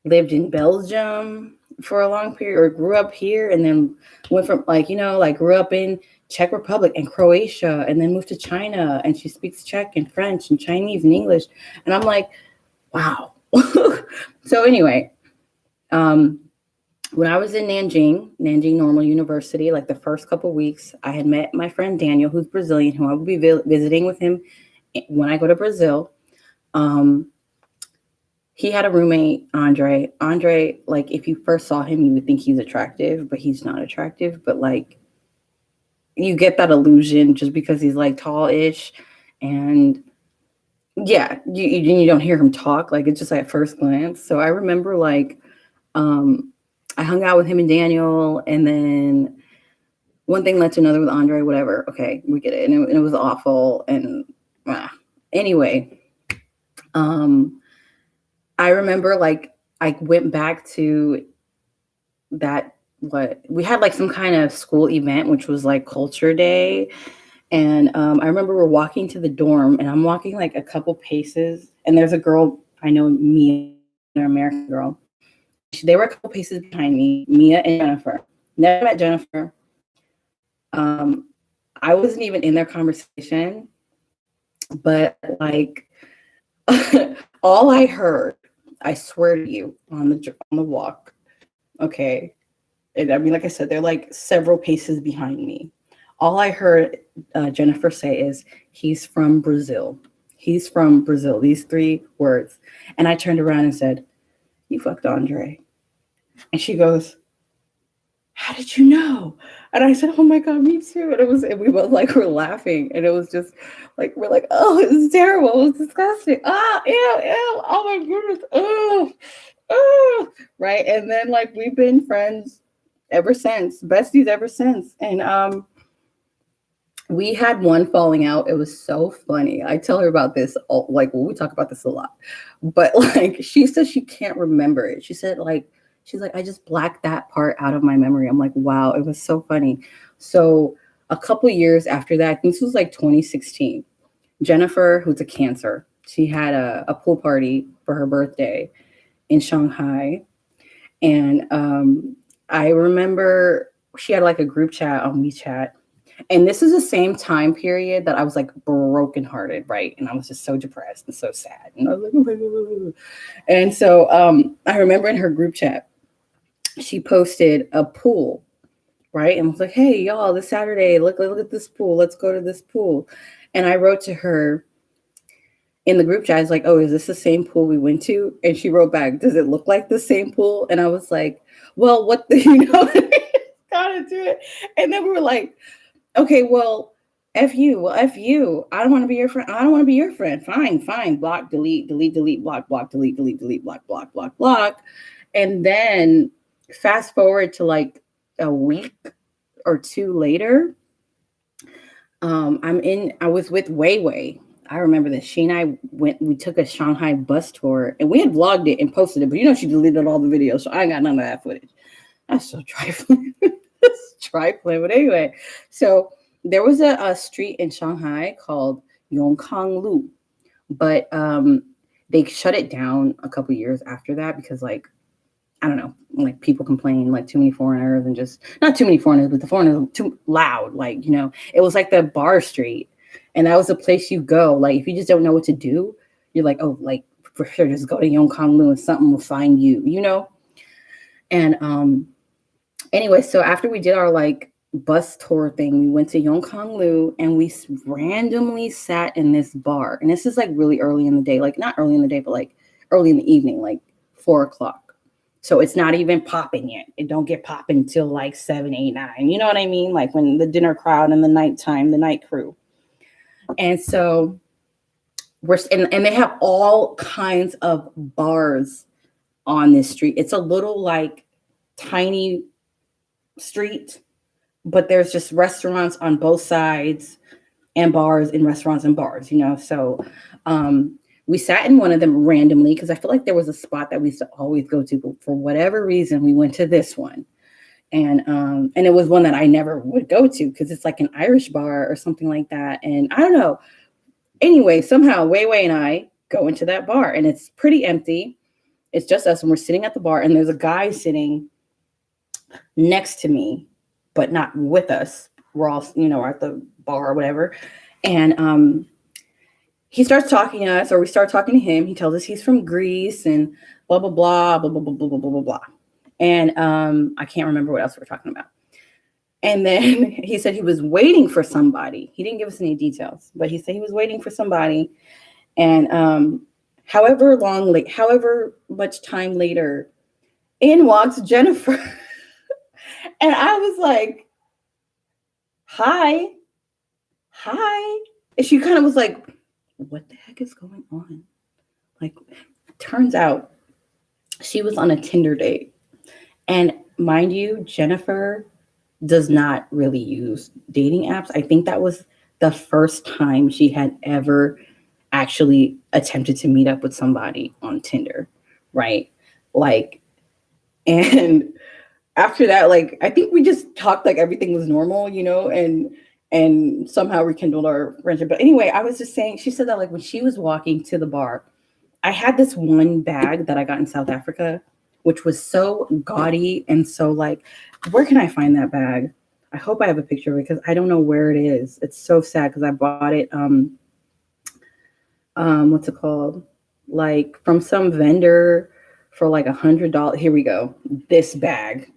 lived in Belgium for a long period, or grew up here and then went from like grew up in Czech Republic and Croatia and then moved to China, and she speaks Czech and French and Chinese and English. And I'm like, wow. So anyway, when I was in Nanjing Normal University, like the first couple weeks, I had met my friend Daniel, who's Brazilian, who I will be visiting with him when I go to Brazil. He had a roommate, Andre. Andre, like if you first saw him, you would think he's attractive, but he's not attractive. But like you get that illusion just because he's like tall-ish, and yeah, you don't hear him talk. Like it's just like at first glance. So I remember like I hung out with him and Daniel, and then one thing led to another with Andre. Whatever. Okay, we get it, and it was awful. And anyway, I remember like I went back to that. What we had like some kind of school event, which was like culture day. And I remember we're walking to the dorm, and I'm walking like a couple paces, and there's a girl I know, Mia, an American girl. They were a couple paces behind me, Mia and Jennifer. Never met Jennifer. I wasn't even in their conversation, but like all I heard, I swear to you, on the walk. Okay, and I mean, like I said, they're like several paces behind me. All I heard Jennifer say is, "He's from Brazil. He's from Brazil." These three words, and I turned around and said, "You fucked Andre." And she goes, "How did you know?" And I said, "Oh my God, me too." And we both like were laughing, and it was just like we're like, "Oh, it was terrible. It was disgusting. Ah, ew, ew. Oh my goodness. Oh, oh." Right. And then like we've been friends ever since, besties ever since. And we had one falling out. It was so funny. I tell her about this, like we talk about this a lot, but like she says she can't remember it. She said she's like, I just blacked that part out of my memory. I'm like, wow, it was so funny. So a couple years after that, I think this was like 2016. Jennifer, who's a Cancer, she had a pool party for her birthday in Shanghai, and I remember she had like a group chat on WeChat. And this is the same time period that I was like brokenhearted, right? And I was just so depressed and so sad. And I was like, and so I remember in her group chat, she posted a pool, right? And was like, hey, y'all, this Saturday, look at this pool. Let's go to this pool. And I wrote to her in the group chat, I was like, oh, is this the same pool we went to? And she wrote back, does it look like the same pool? And I was like, well, what the, gotta do it. And then we were like, okay, well, F you. Well, F you. I don't want to be your friend. I don't want to be your friend. Fine. Block, delete, block, delete, block, block. And then fast forward to like a week or two later, I was with Weiwei. I remember that she and I we took a Shanghai bus tour, and we had vlogged it and posted it, but you know, she deleted all the videos, so I ain't got none of that footage. That's so trifling. It's trifling. But anyway, so there was a street in Shanghai called Yongkanglu, but they shut it down a couple years after that because, like, I don't know, like people complain, like too many foreigners, and just not too many foreigners, but the foreigners are too loud. Like, you know, it was like the bar street, and that was the place you go. Like, if you just don't know what to do, you're like, oh, like for sure, just go to Yongkanglu and something will find you, you know? And anyway, so after we did our like bus tour thing, we went to Yongkanglu and we randomly sat in this bar. And this is like really early in the day, like not early in the day, but like early in the evening, like 4 o'clock. So it's not even popping yet. It don't get popping till like 7, 8, 9. You know what I mean? Like when the dinner crowd and the nighttime, the night crew. And so and they have all kinds of bars on this street. It's a little like tiny street, but there's just restaurants on both sides and bars and restaurants and bars, you know? So we sat in one of them randomly because I feel like there was a spot that we used to always go to, but for whatever reason, we went to this one. And it was one that I never would go to because it's like an Irish bar or something like that. And I don't know. Anyway, somehow Wei Wei and I go into that bar and it's pretty empty. It's just us and we're sitting at the bar and there's a guy sitting next to me, but not with us. We're all, you know, at the bar or whatever. And he starts talking to us, or we start talking to him. He tells us he's from Greece and blah, blah, blah, blah, blah, blah, blah, blah, blah, blah, blah. And I can't remember what else we're talking about. And then he said he was waiting for somebody. He didn't give us any details, but he said he was waiting for somebody. And however much time later, in walks Jennifer. And I was like, hi. And she kind of was like, what the heck is going on? Like, turns out she was on a Tinder date. And mind you, Jennifer does not really use dating apps. I think that was the first time she had ever actually attempted to meet up with somebody on Tinder, right? Like, and after that, like, I think we just talked like everything was normal, you know, and somehow rekindled our friendship. But anyway, I was just saying, she said that like when she was walking to the bar, I had this one bag that I got in South Africa, which was so gaudy and so like, where can I find that bag? I hope I have a picture of it because I don't know where it is. It's so sad because I bought it, what's it called? Like from some vendor for like $100. Here we go. This bag.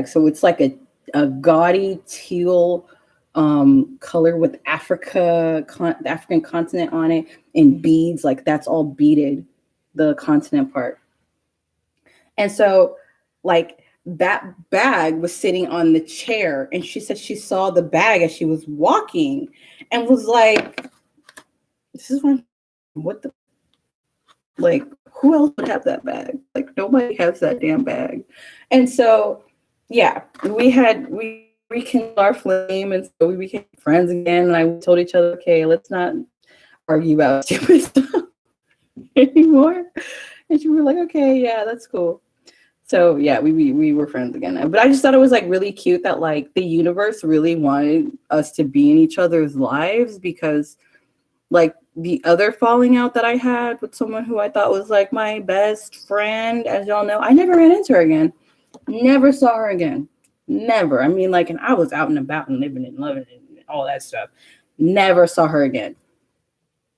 So it's like a gaudy teal color with the African continent on it and beads, like that's all beaded, the continent part. And so like that bag was sitting on the chair and she said she saw the bag as she was walking and was like, this is what the, like, who else would have that bag? Like nobody has that damn bag. And so yeah, we rekindled our flame, and so we became friends again. And I told each other, okay, let's not argue about stupid stuff anymore. And she was like, okay, yeah, that's cool. So yeah, we were friends again. But I just thought it was like really cute that like the universe really wanted us to be in each other's lives, because like the other falling out that I had with someone who I thought was like my best friend, as y'all know, I never ran into her again. Never saw her again. Never. I mean, like, and I was out and about and living and loving and all that stuff. Never saw her again.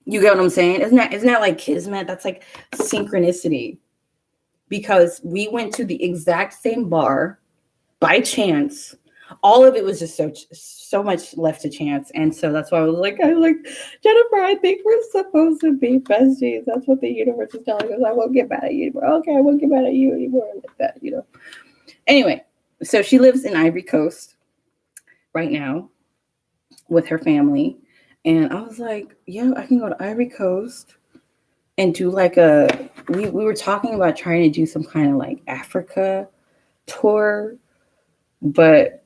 You get what I'm saying? Isn't that like kismet? That's like synchronicity. Because we went to the exact same bar by chance. All of it was just so much left to chance. And so that's why I was like, Jennifer, I think we're supposed to be besties. That's what the universe is telling us. I won't get mad at you anymore. Okay, I won't get mad at you anymore, like that, you know. Anyway, so she lives in Ivory Coast right now with her family. And I was like, yeah, I can go to Ivory Coast and do like we were talking about trying to do some kind of like Africa tour, but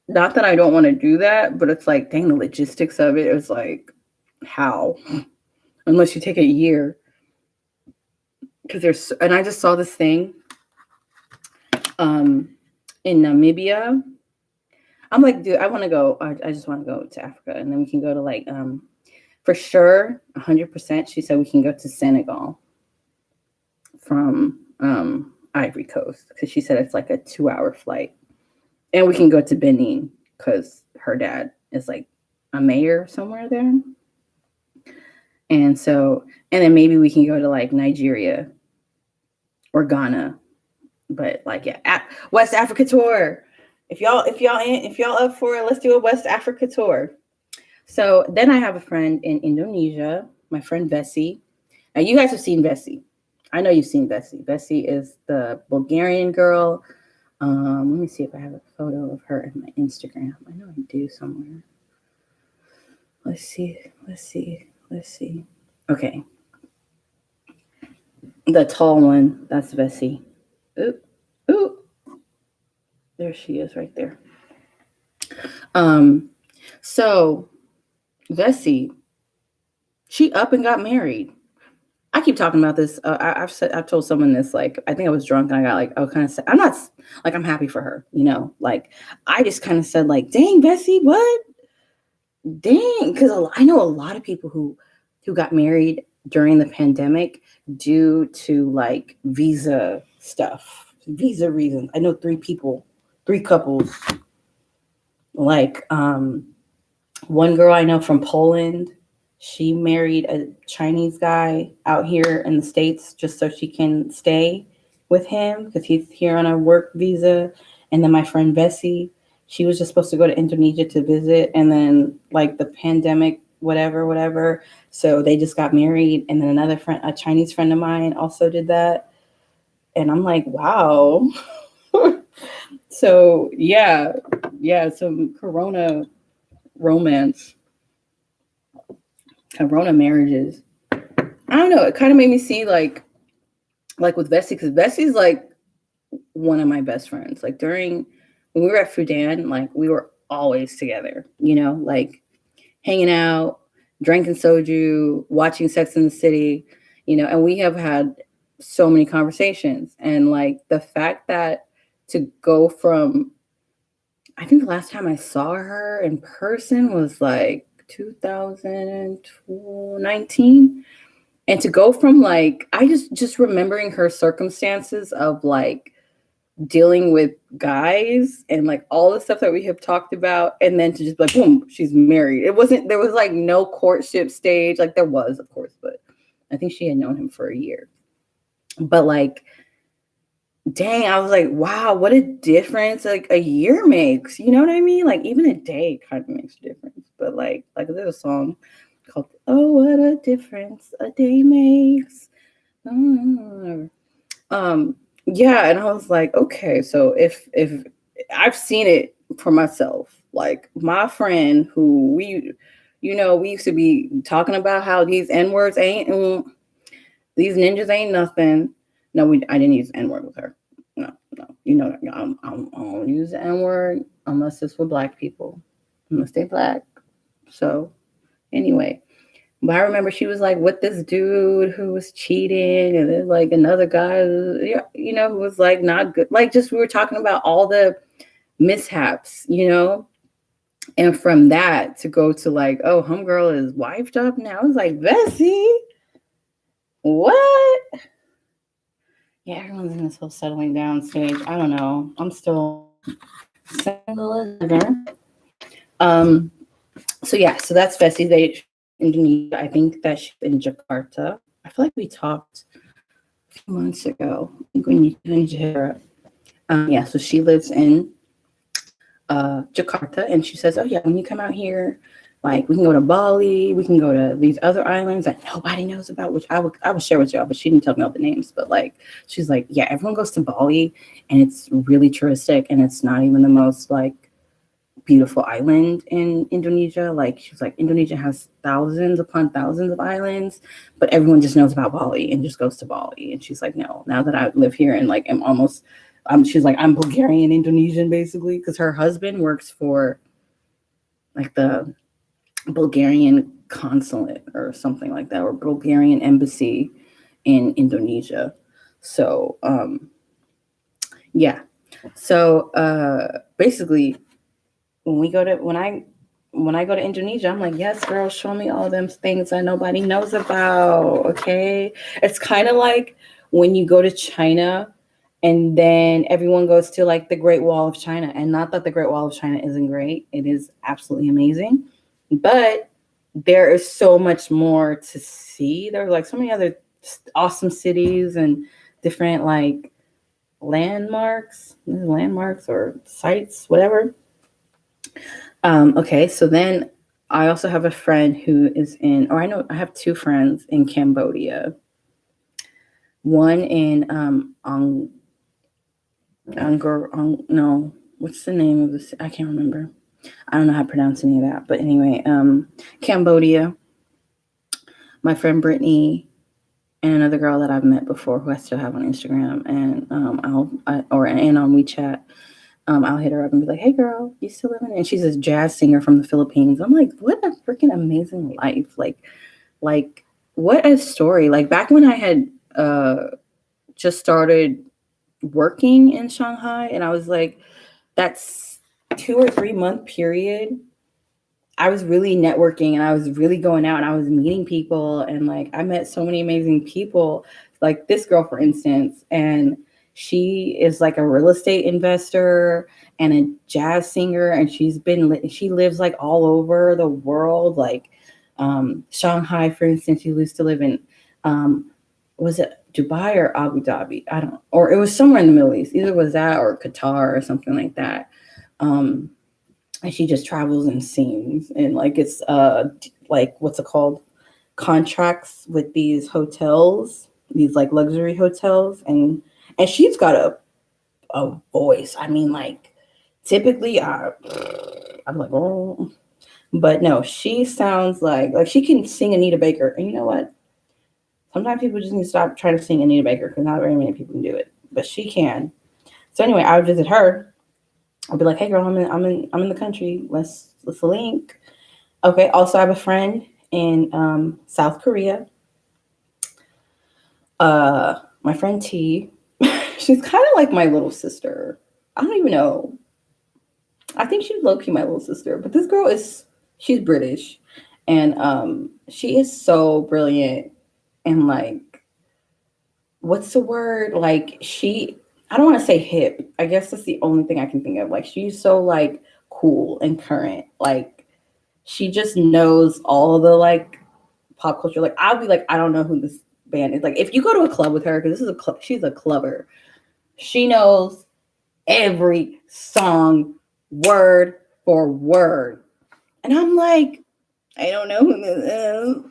not that I don't want to do that, but it's like, dang, the logistics of it is like, how? Unless you take a year. Because and I just saw this thing in Namibia. I'm like, dude, I want to go. I just want to go to Africa, and then we can go to like, for sure, 100%. She said we can go to Senegal from Ivory Coast, because she said it's like a 2-hour flight, and we can go to Benin because her dad is like a mayor somewhere there, and then maybe we can go to like Nigeria or Ghana, but like, yeah, West Africa tour. If y'all up for it, let's do a West Africa tour. So then I have a friend in Indonesia, my friend Vessi. Now you guys have seen Vessi. I know you've seen Vessi. Vessi is the Bulgarian girl. Let me see if I have a photo of her in my Instagram. I know I do somewhere. Let's see. Okay. The tall one, that's Vessi. Ooh. There she is right there. So Vessi, she up and got married. I keep talking about this. I've told someone this, like, I think I was drunk and I got like, oh, kind of sad. I'm not like, I'm happy for her, like, I just kind of said like, dang, Vessi, what? Dang. Cause I know a lot of people who got married during the pandemic due to like visa stuff, visa reasons. I know 3 couples, like, one girl I know from Poland, she married a Chinese guy out here in the States just so she can stay with him because he's here on a work visa. And then my friend Vessi, she was just supposed to go to Indonesia to visit. And then like the pandemic, whatever. So they just got married. And then another friend, a Chinese friend of mine, also did that. And I'm like, wow. So yeah, some Corona romance. Corona marriages. I don't know. It kind of made me see like with Vessi, because Vessi's like one of my best friends. Like when we were at Fudan, like we were always together, like hanging out, drinking soju, watching Sex in the City, and we have had so many conversations. And like the fact that to go from, I think the last time I saw her in person was like 2019, and to go from like, I just remembering her circumstances of like dealing with guys and like all the stuff that we have talked about, and then to just be like, boom, she's married. There was like no courtship stage. Like there was, of course, but I think she had known him for a year. But like, dang, I was like, wow, what a difference like a year makes. You know what I mean? Like even a day kind of makes a difference. But like there's a song called "Oh, What a Difference a Day Makes." Yeah, and I was like, okay, so if I've seen it for myself, like my friend who we used to be talking about how these N-words ain't, these ninjas ain't nothing. No, I didn't use N-word with her. No. I don't use the N-word unless it's with Black people, unless they Black. So anyway, but I remember she was like with this dude who was cheating, and then like another guy, who was like not good. Like just we were talking about all the mishaps, and from that to go to like, oh, homegirl is wifed up now. I was like, Vessi, what? Yeah, everyone's in this whole settling down stage. I don't know. I'm still single as ever. So yeah, so that's Vessi. They Indonesia. I think that she's in Jakarta. I feel like we talked a few months ago. I think we need to hit her up. Yeah, so she lives in Jakarta, and she says, oh yeah, when you come out here, like we can go to Bali, we can go to these other islands that nobody knows about, which I would share with y'all, but she didn't tell me all the names. But like, she's like, yeah, everyone goes to Bali, and it's really touristic, and it's not even the most like beautiful island in Indonesia. Like she's like, Indonesia has thousands upon thousands of islands, but everyone just knows about Bali and just goes to Bali. And she's like, no, now that I live here and like am almost she's like, I'm Bulgarian Indonesian basically, because her husband works for like the Bulgarian consulate or something like that, or Bulgarian embassy in Indonesia. So yeah. So basically when I go to Indonesia, I'm like, yes, girl, show me all them things that nobody knows about. Okay. It's kind of like when you go to China and then everyone goes to like the Great Wall of China. And not that the Great Wall of China isn't great, it is absolutely amazing. But there is so much more to see. There are like so many other awesome cities and different like landmarks or sites, whatever. Okay, so then I also have a friend who is I have two friends in Cambodia. One in no, what's the name of this? I can't remember. I don't know how to pronounce any of that, but anyway, Cambodia. My friend Brittany and another girl that I've met before, who I still have on Instagram, and and on WeChat. I'll hit her up and be like, "Hey, girl, you still living?" And she's a jazz singer from the Philippines. I'm like, "What a freaking amazing life! Like what a story!" Like back when I had just started working in Shanghai, and I was like, that's 2 or 3 month period. I was really networking and I was really going out and I was meeting people and like I met so many amazing people, like this girl for instance, and she is like a real estate investor and a jazz singer, and she lives like all over the world, like Shanghai for instance. She used to live in was it Dubai or Abu Dhabi? I don't, or it was somewhere in the Middle East. Either was that or Qatar or something like that. And she just travels and sings, and like it's like what's it called, contracts with these hotels, these like luxury hotels, and she's got a voice. I mean, like typically I'm like, oh, but no, she sounds like she can sing Anita Baker. And you know what, sometimes people just need to stop trying to sing Anita Baker because not very many people can do it, but she can. So anyway, I would visit her. I'll be like, "Hey, girl, I'm in the country. Let's link." Okay. Also, I have a friend in South Korea. My friend T. She's kind of like my little sister. I don't even know. I think she's low key my little sister, but this girl she's British, and she is so brilliant and like, what's the word? Like I don't want to say hip. I guess that's the only thing I can think of. Like she's so like cool and current. Like she just knows all the like pop culture. Like I'll be like, I don't know who this band is. Like if you go to a club with her, because she's a clubber. She knows every song word for word. And I'm like, I don't know who this is.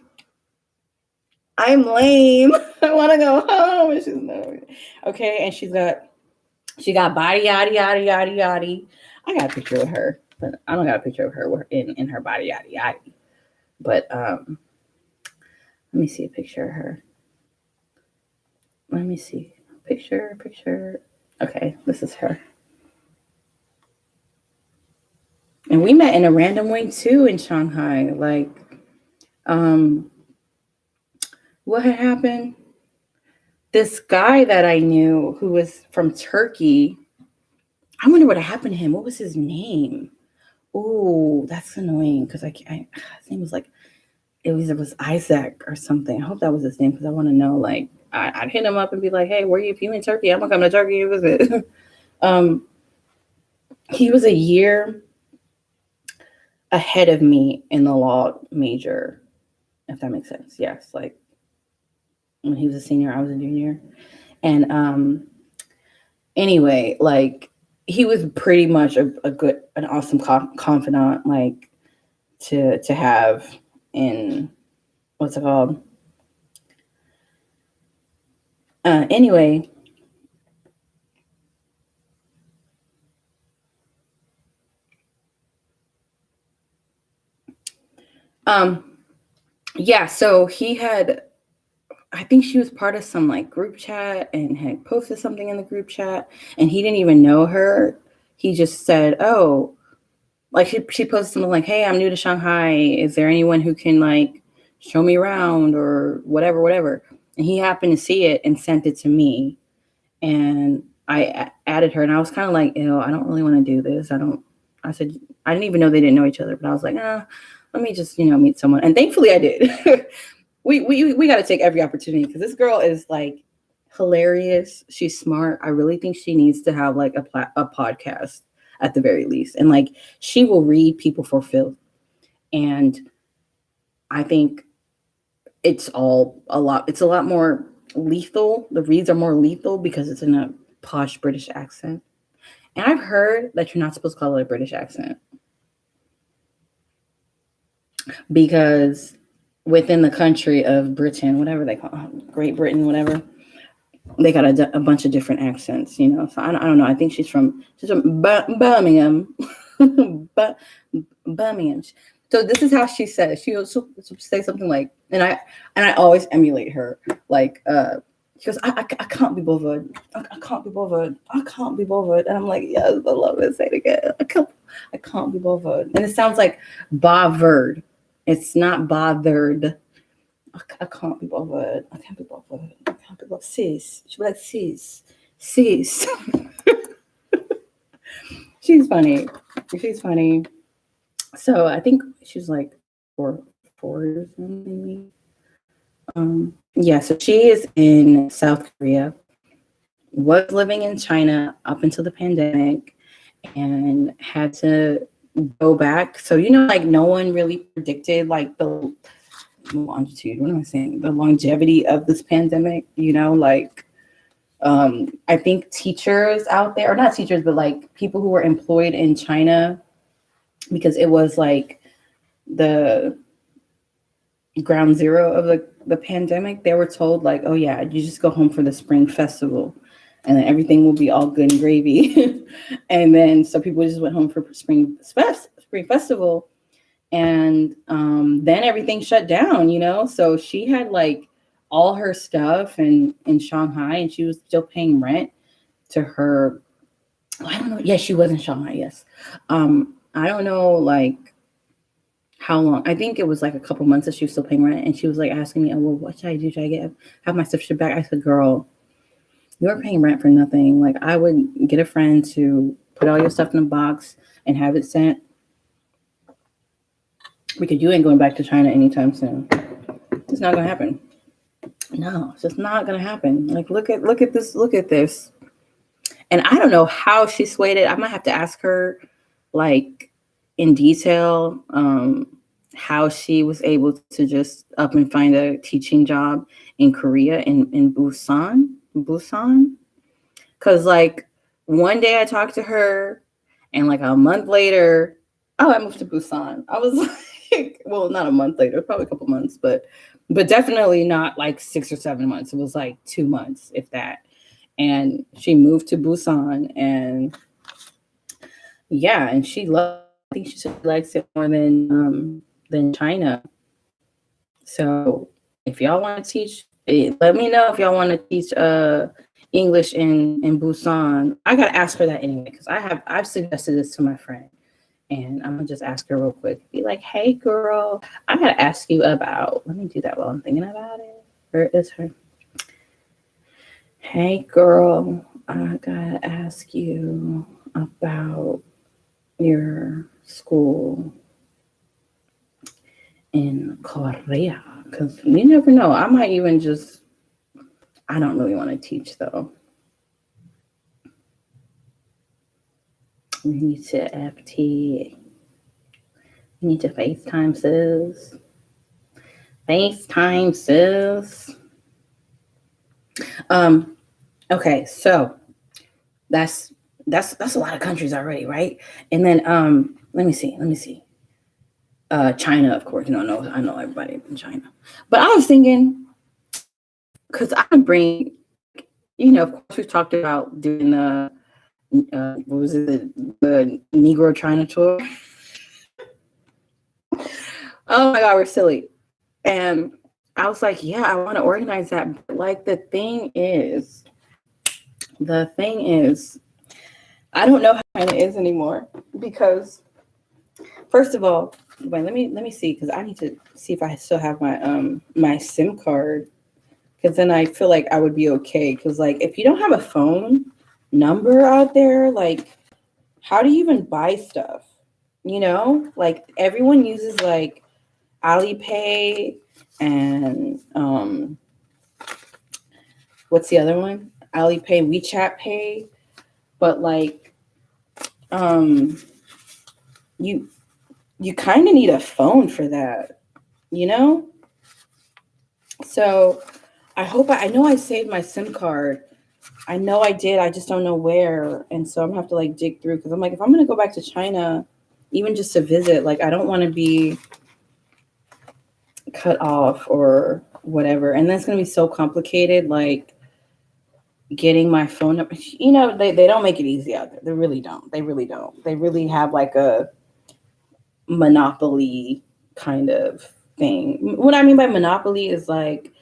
I'm lame. I want to go home. And she's no. Okay, and she got body yaddy yaddy yaddy yaddy. I got a picture of her, but I don't got a picture of her in her body yaddy yaddy. But let me see a picture of her. Let me see. Picture. Okay, this is her. And we met in a random way too in Shanghai. Like, what had happened? This guy that I knew who was from Turkey, I wonder what happened to him. What was his name? Oh, that's annoying because his name was like, it was Isaac or something. I hope that was his name because I want to know. Like, I'd hit him up and be like, "Hey, where you in Turkey? I'm gonna come to Turkey and visit." He was a year ahead of me in the law major, if that makes sense. Yes, like when he was a senior, I was a junior, and anyway, like he was pretty much an awesome confidant, like to have in what's it called? Anyway, yeah. So he had I think she was part of some like group chat and had posted something in the group chat, and he didn't even know her. He just said, "Oh, like she posted something like, "Hey, I'm new to Shanghai. Is there anyone who can like show me around or whatever, whatever?" And he happened to see it and sent it to me, and I added her, and I was kind of like, "Ew, I don't really want to do this. I don't." I said, I didn't even know they didn't know each other, but I was like, let me just meet someone, and thankfully I did. we got to take every opportunity because this girl is like hilarious. She's smart. I really think she needs to have like a podcast at the very least, and like she will read people for filth, and I think it's a lot more lethal. The reads are more lethal because it's in a posh British accent, and I've heard that you're not supposed to call it a British accent because within the country of Britain, whatever they call it, Great Britain, whatever, they got a bunch of different accents, you know. So I don't know. I think she's from Birmingham, Birmingham. So this is how she says. She'll say something like, and I always emulate her. Like, she goes, I can't be bothered. I can't be bothered. I can't be bothered. And I'm like, yes, I love it. Say it again. I can't be bothered. And it sounds like bothered. It's not bothered. I can't be bothered. I can't be bothered. I can't be bothered. Sis. She'll be like, sis. She's funny. She's funny. So I think she's like four years maybe. Yeah, so she is in South Korea, was living in China up until the pandemic, and had to go back. So, like no one really predicted like the longitude, what am I saying? The longevity of this pandemic, like I think teachers out there, or not teachers, but like people who were employed in China, because it was like the ground zero of the pandemic, they were told like, oh yeah, you just go home for the spring festival and then everything will be all good and gravy. And then so people just went home for spring festival, and then everything shut down, so she had like all her stuff in Shanghai, and she was still paying rent to her. I don't know. Yeah, she was in Shanghai. Yes. I don't know like how long. I think it was like a couple months that she was still paying rent, and she was like asking me, oh, well, what should I do? Should I have my stuff shipped back? I said, girl, you're paying rent for nothing. Like, I would get a friend to put all your stuff in a box and have it sent, because you ain't going back to China anytime soon. It's not gonna happen. No, it's just not gonna happen. Like, look at this. And I don't know how she swayed it. I might have to ask her, like, in detail, how she was able to just up and find a teaching job in Korea, in Busan. Because like one day I talked to her, and like a month later, oh, I moved to Busan. I was like, well, not a month later, probably a couple months, but definitely not like 6 or 7 months. It was like 2 months, if that. And she moved to Busan, and yeah, and she loved. I think she likes it more than China. So if y'all want to teach, let me know if y'all want to teach English in Busan. I gotta ask her that anyway, because I've suggested this to my friend, and I'm gonna just ask her real quick. Be like, hey girl, I gotta ask you about. Let me do that while I'm thinking about it. Where is her? Hey girl, I gotta ask you about your school in Korea, because you never know. I might even just. I don't really want to teach though. We need to FT. We need to FaceTime, sis. FaceTime, sis. Okay, so that's a lot of countries already, right? And then let me see. China, of course. No, I know everybody in China. But I was thinking, because I can bring, of course we've talked about doing the what was it, the Negro China tour. Oh my God, we're silly. And I was like, yeah, I want to organize that. But like the thing is, I don't know how China is anymore because first of all, wait, let me see because I need to see if I still have my SIM card because then I feel like I would be okay because like if you don't have a phone number out there, like how do you even buy stuff? Like everyone uses like Alipay and what's the other one? Alipay, WeChat Pay, but like um you you kind of need a phone for that, you know? So I know I saved my SIM card. I know I did. I just don't know where. And so I'm gonna have to like dig through because I'm like, if I'm gonna go back to China, even just to visit, like I don't want to be cut off or whatever. And that's gonna be so complicated, like getting my phone number. They don't make it easy out there. They really don't. They really don't. They really have like a monopoly kind of thing. What I mean by monopoly is like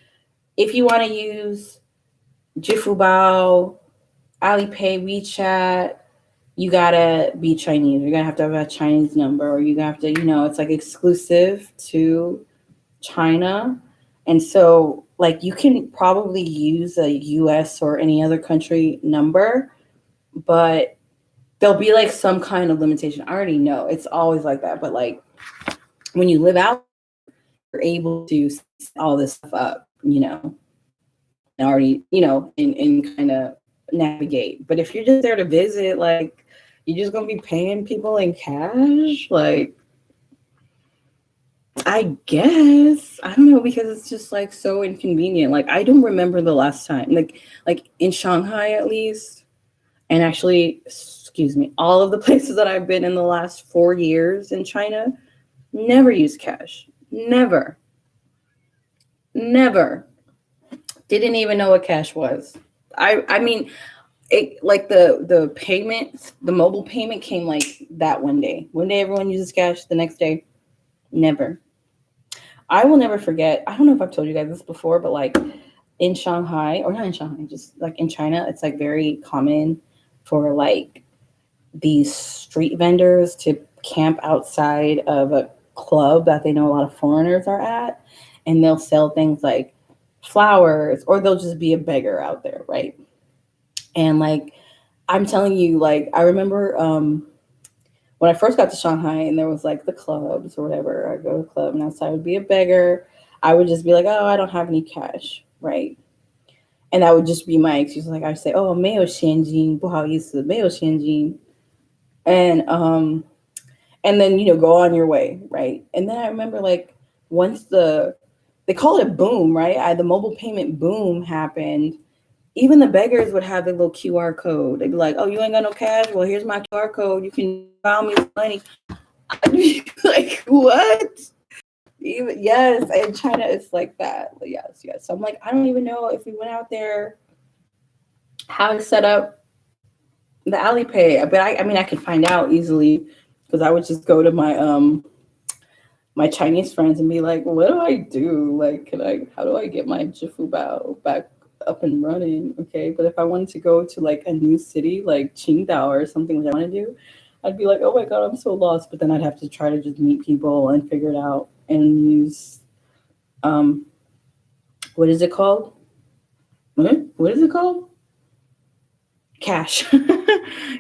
if you want to use Jifubao, Alipay, WeChat, you gotta be Chinese. You're gonna have a Chinese number, or you have to, it's like exclusive to China. And so, like, you can probably use a US or any other country number, but there'll be like some kind of limitation. I already know it's always like that. But like, when you live out, you're able to set all this stuff up, and already, and kind of navigate. But if you're just there to visit, like, you're just gonna be paying people in cash, like, I guess I don't know because it's just like so inconvenient. Like I don't remember the last time, like in Shanghai at least, and actually, excuse me, all of the places that I've been in the last 4 years in China, never used cash. Never, never. Didn't even know what cash was. I mean, it like the payment, the mobile payment came like that one day. One day everyone uses cash, the next day, never. I will never forget. I don't know if I've told you guys this before, but like in Shanghai, or not in Shanghai, just like in China, it's like very common for like these street vendors to camp outside of a club that they know a lot of foreigners are at, and they'll sell things like flowers, or they'll just be a beggar out there, right? And like I'm telling you, like I remember when I first got to Shanghai and there was like the clubs or whatever, I'd go to a club and outside would be a beggar. I would just be like, oh, I don't have any cash, right? And that would just be my excuse. Like I'd say, oh, 没有现金,不好意思,没有现金. And then, go on your way, right? And then I remember like once they call it boom, right? The mobile payment boom happened. Even the beggars would have a little QR code. They'd be like, oh, you ain't got no cash? Well, here's my QR code. You can file me some money. I'd be like, what? Even yes, in China it's like that. Yes, yes. So I'm like, I don't even know if we went out there how to set up the Alipay. But I mean I could find out easily because I would just go to my Chinese friends and be like, what do I do? Like, how do I get my Jifu Bao back up and running? Okay. But if I wanted to go to like a new city, like Qingdao or something that I want to do, I'd be like, oh my God, I'm so lost. But then I'd have to try to just meet people and figure it out and use, um, what is it called? What is it called? Cash.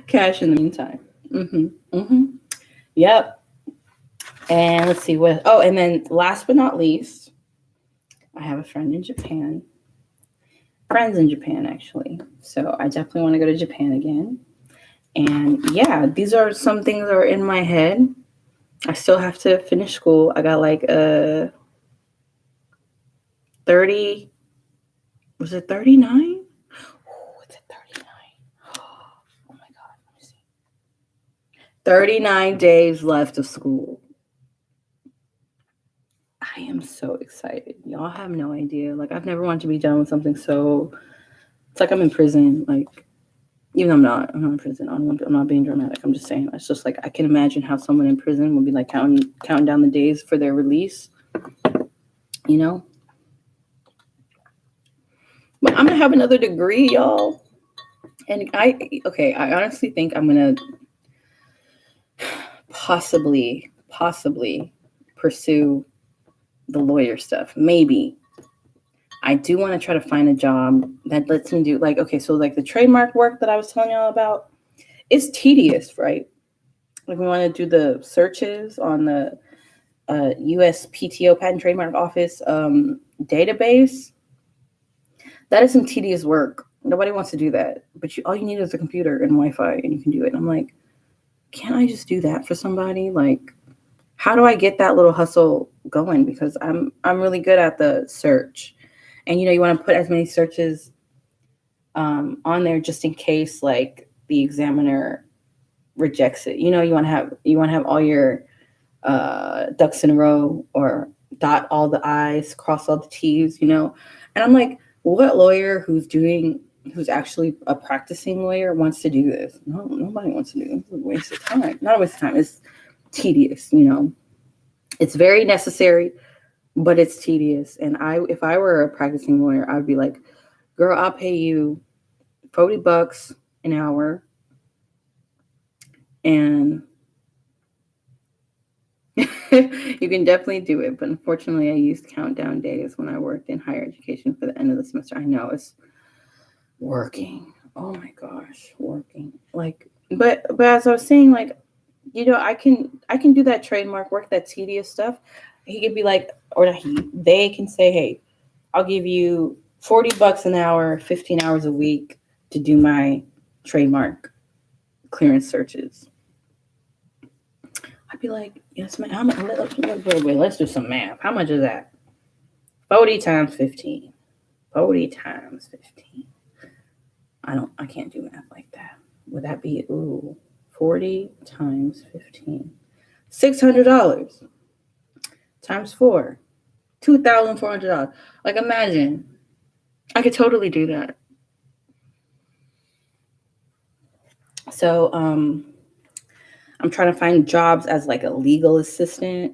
Cash in the meantime. Yep. And let's see what, oh, and then last but not least, I have a friends in Japan actually. So I definitely want to go to Japan again. And yeah, these are some things that are in my head. I still have to finish school. I got like 30, was it 39? Oh, it's at 39. Oh my God, let me see. 39 days left of school. I am so excited. Y'all have no idea. Like I've never wanted to be done with something so, it's like I'm in prison. Like even though I'm not in prison. I'm not being dramatic. I'm just saying. It's just like I can imagine how someone in prison would be like counting down the days for their release. You know. But I'm gonna have another degree, y'all. And I honestly think I'm gonna possibly pursue the lawyer stuff. Maybe. I do want to try to find a job that lets me do like, okay, so like the trademark work that I was telling y'all about is tedious, right? Like we want to do the searches on the USPTO Patent Trademark Office database. That is some tedious work. Nobody wants to do that, but all you need is a computer and Wi-Fi, and you can do it. And I'm like, can't I just do that for somebody? Like, how do I get that little hustle going? Because I'm really good at the search, and you want to put as many searches on there just in case, like the examiner rejects it. You want to have all your ducks in a row, or dot all the I's, cross all the T's. And I'm like, what lawyer who's actually a practicing lawyer wants to do this? No, nobody wants to do this. It's a waste of time. Not a waste of time. It's tedious. It's very necessary, but it's tedious. And if I were a practicing lawyer, I'd be like, girl, I'll pay you $40 an hour, and you can definitely do it. But unfortunately, I used countdown days when I worked in higher education for the end of the semester. I know it's working. Oh my gosh, working. Like, but as I was saying, like, I can do that trademark work, that tedious stuff. He could be like, or they can say, hey, I'll give you $40 an hour, 15 hours a week to do my trademark clearance searches. I'd be like, yes, ma'am. Let's do some math. How much is that? 40 times 15. 40 times 15. I can't do math like that. Would that be 40 times 15? $600 times 4. $2,400. Like, imagine. I could totally do that. So, I'm trying to find jobs as like a legal assistant,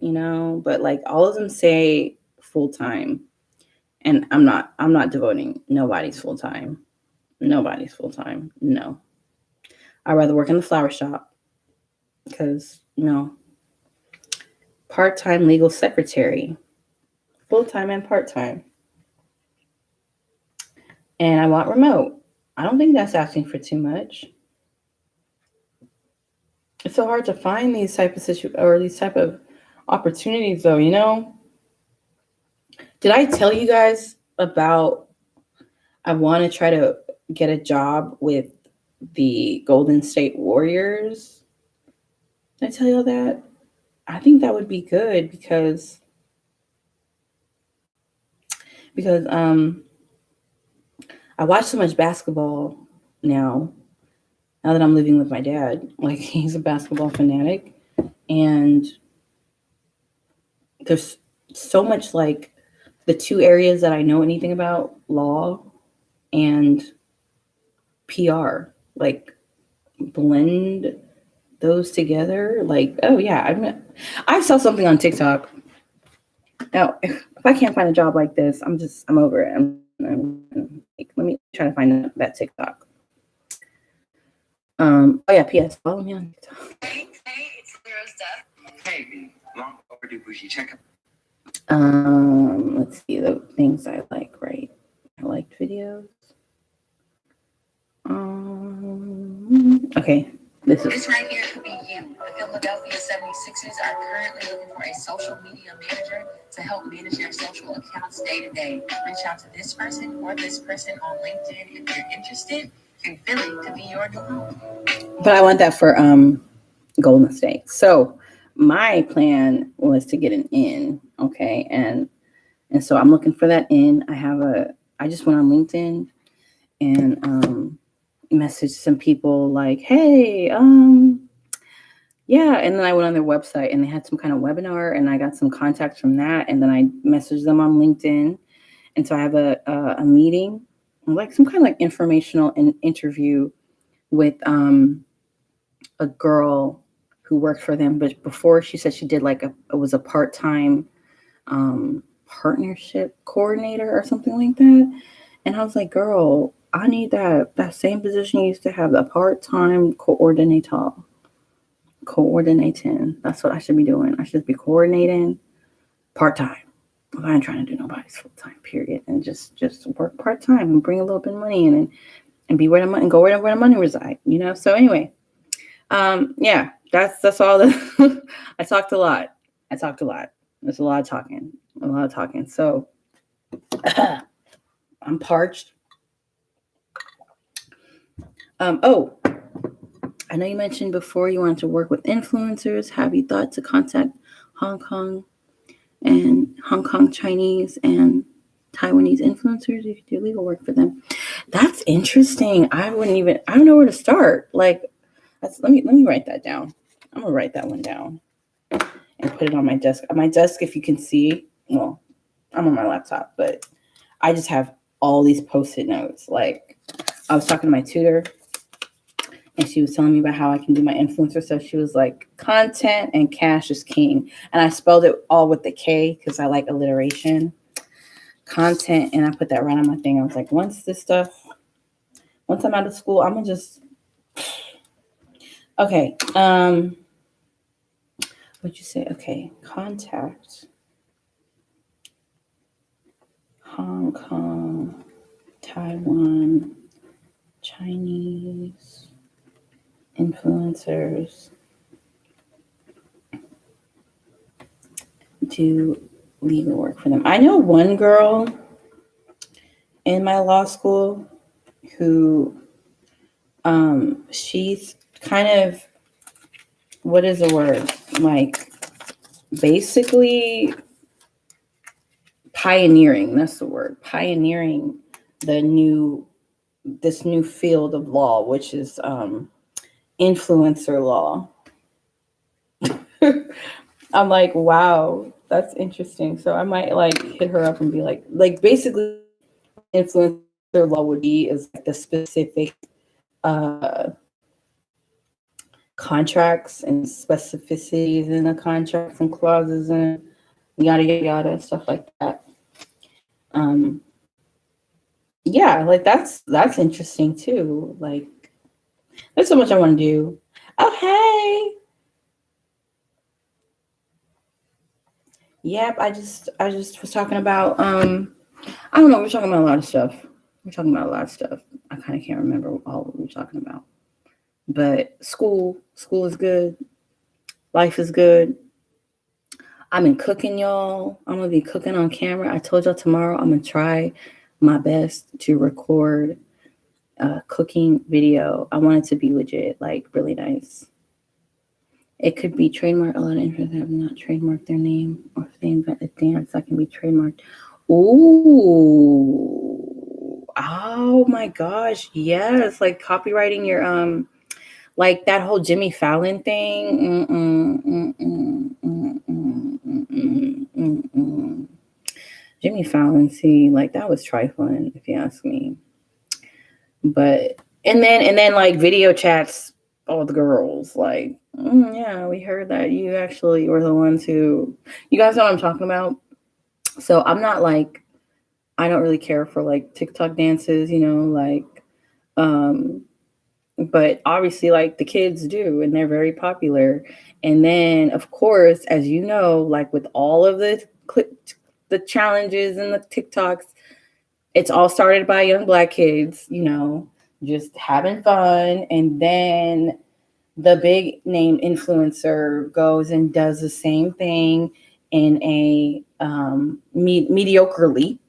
but like all of them say full time, and I'm not devoting nobody's full time. Nobody's full time. No. I'd rather work in the flower shop because, part-time legal secretary, full-time and part-time. And I want remote. I don't think that's asking for too much. It's so hard to find these type of opportunities, though. Did I tell you guys about? I want to try to get a job with the Golden State Warriors. Did I tell you all that? I think that would be good because I watch so much basketball now. Now that I'm living with my dad, like he's a basketball fanatic, and there's so much, like, the two areas that I know anything about, law and PR, like, blend those together. Like, oh yeah, I saw something on TikTok. Now, if I can't find a job like this, I'm over it. Let me try to find that TikTok. Oh yeah, P.S. Follow me on TikTok. Hey, it's Zero Stuff. Hey, long overdue bougie checkup. Let's see the things I like. Right, I liked videos. Okay, this right here could be you. The Philadelphia 76ers are currently looking for a social media manager to help manage their social accounts day to day. Reach out to this person or this person on LinkedIn if you're interested, and Philly could be your new home. But I want that for Golden State. So my plan was to get an in, okay, and so I'm looking for that in. I just went on LinkedIn and messaged some people like, hey, yeah, and then I went on their website and they had some kind of webinar, and I got some contacts from that, and then I messaged them on LinkedIn, and so I have a meeting, like some kind of like informational interview with a girl who worked for them, but before she said she did like it was a part-time partnership coordinator or something like that. And I was like, girl, I need that same position you used to have, the part-time coordinating. That's what I should be doing. I should be coordinating part-time. I ain't trying to do nobody's full-time period, and just work part-time and bring a little bit of money in, and be where the money and go where the money reside, you know? So anyway, yeah, that's all the I talked a lot. There's a lot of talking. So I'm parched. Oh, I know you mentioned before you wanted to work with influencers. Have you thought to contact Hong Kong Hong Kong Chinese and Taiwanese influencers if you do legal work for them? That's interesting. I don't know where to start. Like, let me write that down. I'm gonna write that one down and put it on my desk. My desk, if you can see, well, I'm on my laptop, but I just have all these post-it notes. Like, I was talking to my tutor, and she was telling me about how I can do my influencer. So she was like, content and cash is king. And I spelled it all with the K because I like alliteration. Content, and I put that right on my thing. I was like, once I'm out of school, I'm gonna just okay. What'd you say? Okay, contact Hong Kong, Taiwan, Chinese influencers, do legal work for them. I know one girl in my law school who she's kind of, what is the word, like basically pioneering, that's the word, pioneering this new field of law, which is influencer law. I'm like, wow, that's interesting. So I might like hit her up and be like basically influencer law would be is like the specific uh contracts and specificities in the contracts and clauses and yada yada yada, stuff like that. Um yeah, like that's interesting too. Like, there's so much I want to do. Oh hey. Yep, I just was talking about I don't know, we're talking about a lot of stuff. I kind of can't remember all what we were talking about. But school is good. Life is good. I'm in cooking, y'all. I'm gonna be cooking on camera. I told y'all tomorrow I'm gonna try my best to record a cooking video. I want it to be legit, like really nice. It could be trademarked. A lot of influencers have not trademarked their name, or if they invent a dance that can be trademarked. Ooh, oh my gosh, yes! Like copywriting your like that whole Jimmy Fallon thing. Jimmy Fallon, see, like that was trifling, if you ask me. But and then like video chats, all the girls like, yeah, we heard that you actually were the ones who, you guys know what I'm talking about. So I'm not like, I don't really care for like TikTok dances, like, but obviously like the kids do, and they're very popular. And then of course, as you know, like with all of the challenges and the TikToks, it's all started by young Black kids, just having fun. And then the big name influencer goes and does the same thing in a mediocrely,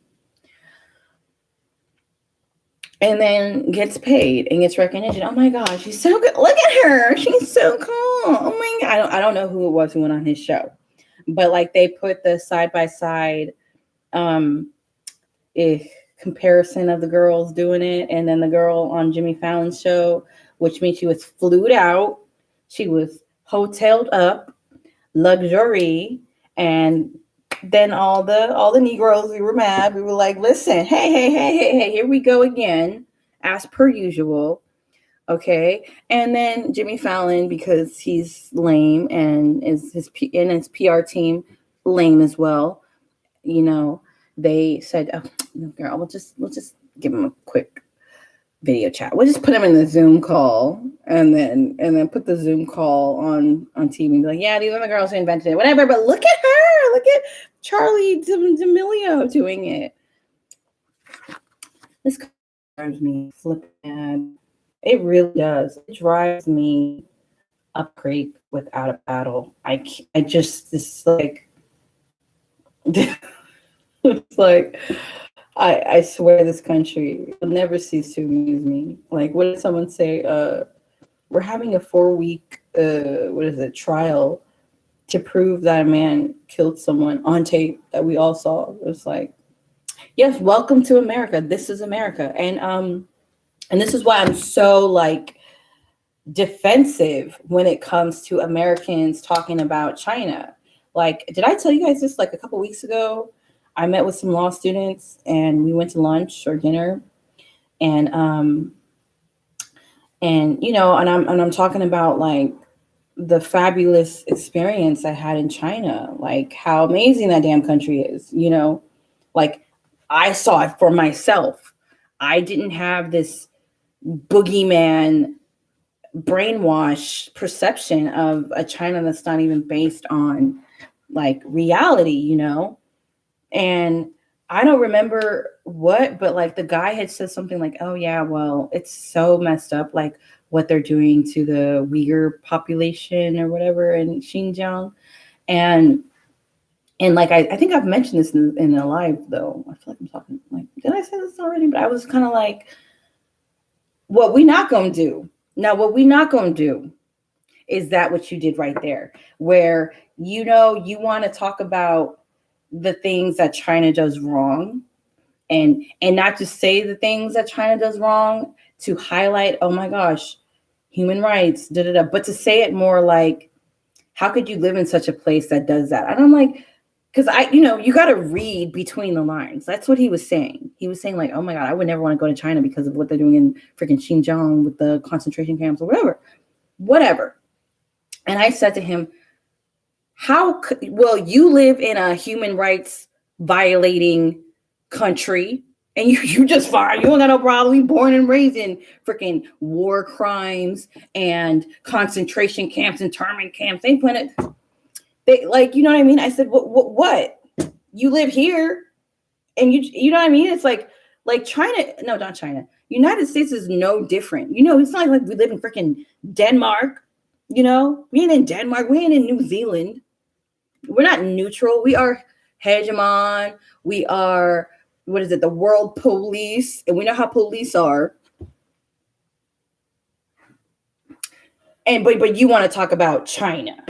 and then gets paid and gets recognition. Oh my gosh, she's so good. Look at her. She's so cool. Oh my God. I don't know who it was who went on his show, but like they put the side by side comparison of the girls doing it, and then the girl on Jimmy Fallon's show, which means she was flued out, she was hoteled up, luxury, and then all the Negroes, we were mad. We were like, listen, hey, here we go again, as per usual. Okay. And then Jimmy Fallon, because he's lame and his PR team lame as well, they said, oh, girl, we'll just give him a quick video chat. We'll just put him in the Zoom call and then put the Zoom call on TV and be like, yeah, these are the girls who invented it, whatever. But look at her. Look at Charlie D'Amelio doing it. This drives me flipping mad. It really does. It drives me up creek without a paddle. I just, it's like, it's like, I swear this country will never cease to amuse me. Like, what did someone say? We're having a 4-week, trial to prove that a man killed someone on tape that we all saw. It was like, yes, welcome to America. This is America. And this is why I'm so like defensive when it comes to Americans talking about China. Like, did I tell you guys this like a couple weeks ago? I met with some law students and we went to lunch or dinner, and I'm talking about like the fabulous experience I had in China, like how amazing that damn country is, like I saw it for myself. I didn't have this boogeyman brainwash perception of a China that's not even based on like reality, And I don't remember what, but like the guy had said something like, oh yeah, well, it's so messed up, like what they're doing to the Uyghur population or whatever in Xinjiang. And like, I think I've mentioned this in a live though. I feel like I'm talking like, did I say this already? But I was kind of like, what we not going to do. Now, what we not going to do is that what you did right there, where, you want to talk about the things that China does wrong and not just say the things that China does wrong to highlight, oh my gosh, human rights, but to say it more like, how could you live in such a place that does that? And I'm like, because you got to read between the lines. That's what he was saying. He was saying like, oh my God, I would never want to go to China because of what they're doing in freaking Xinjiang with the concentration camps or whatever. And I said to him, you live in a human rights violating country and you just fine. You don't got no problem. You born and raised in freaking war crimes and concentration camps, internment camps. They like, you know what I mean? I said, what? You live here and you know what I mean? It's like China, no, not China. United States is no different. It's not like we live in freaking Denmark. We ain't in Denmark. We ain't in New Zealand. We're not neutral. We are hegemon. We are, the world police. And we know how police are. And but you want to talk about China.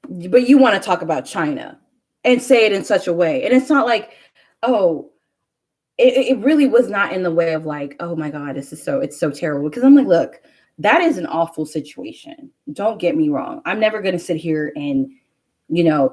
But you want to talk about China and say it in such a way. And it's not like, oh, it really was not in the way of like, oh my God, it's so terrible. Because I'm like, look, that is an awful situation. Don't get me wrong. I'm never going to sit here and,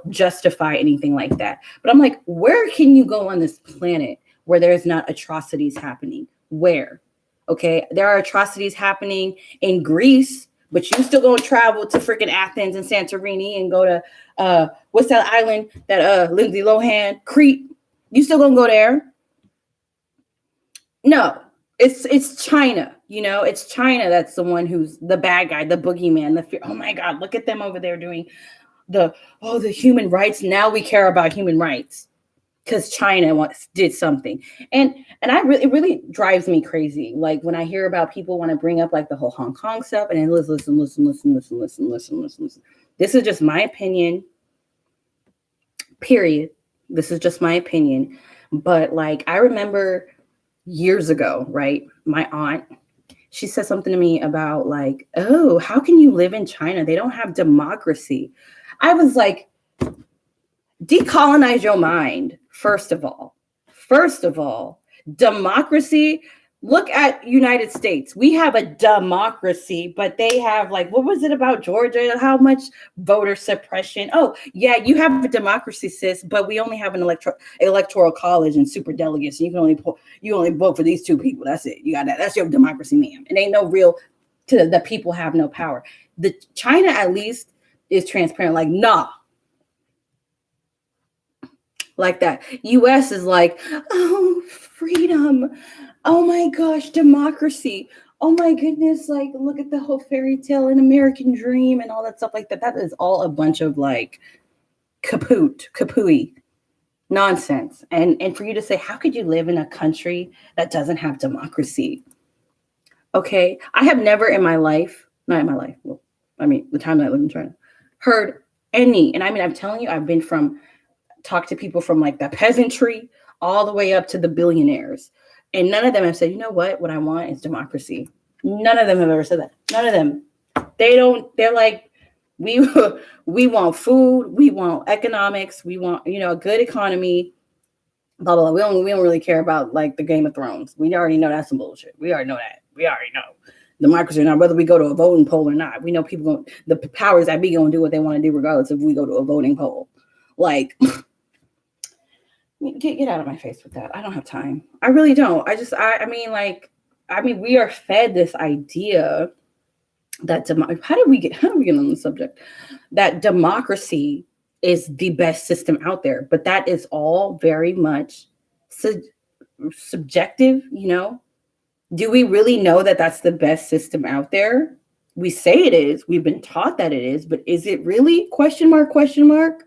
justify anything like that. But I'm like, where can you go on this planet where there's not atrocities happening? Where? Okay. There are atrocities happening in Greece, but you still going to travel to freaking Athens and Santorini and go to, what's that island that Lindsay Lohan, Crete? You still going to go there? No. It's China, it's China that's the one who's the bad guy, the boogeyman, the fear. Oh my God, look at them over there doing the human rights. Now we care about human rights because China did something. And it really drives me crazy. Like when I hear about people want to bring up like the whole Hong Kong stuff, and then listen. This is just my opinion, period. This is just my opinion. But like, I remember years ago, right? My aunt, she said something to me about like, oh, how can you live in China? They don't have democracy. I was like, decolonize your mind. First of all, democracy. Look at United States. We have a democracy, but they have like, what was it about Georgia? How much voter suppression? Oh, yeah, you have a democracy, sis, but we only have an electoral college and super delegates. And you only vote for these two people. That's it. You got that. That's your democracy, ma'am. And ain't no real to the people have no power. The China at least is transparent. Like, nah. like that. US is like, oh, freedom. Oh my gosh, democracy. Oh my goodness, like look at the whole fairy tale and American dream and all that stuff like that. That is all a bunch of like kapooey nonsense. And for you to say, how could you live in a country that doesn't have democracy? Okay. I have never in my life, not in my life, well, I mean, the time that I lived in China, heard any, and I mean, I'm telling you, I've been from, talked to people from like the peasantry all the way up to the billionaires. And none of them have said, you know what I want is democracy. None of them have ever said that. None of them. They don't, they're like, we we want food, we want economics, we want, a good economy, blah blah blah. We don't really care about like the Game of Thrones. We already know that's some bullshit. We already know that. We already know democracy or not, whether we go to a voting poll or not. We know people going, the powers that be going to do what they want to do regardless if we go to a voting poll. Like get out of my face with that. I don't have time. I really don't. I mean we are fed this idea that how do we get on the subject that democracy is the best system out there, but that is all very much subjective. Do we really know that that's the best system out there? We say it is. We've been taught that it is, but is it really? Question mark, question mark.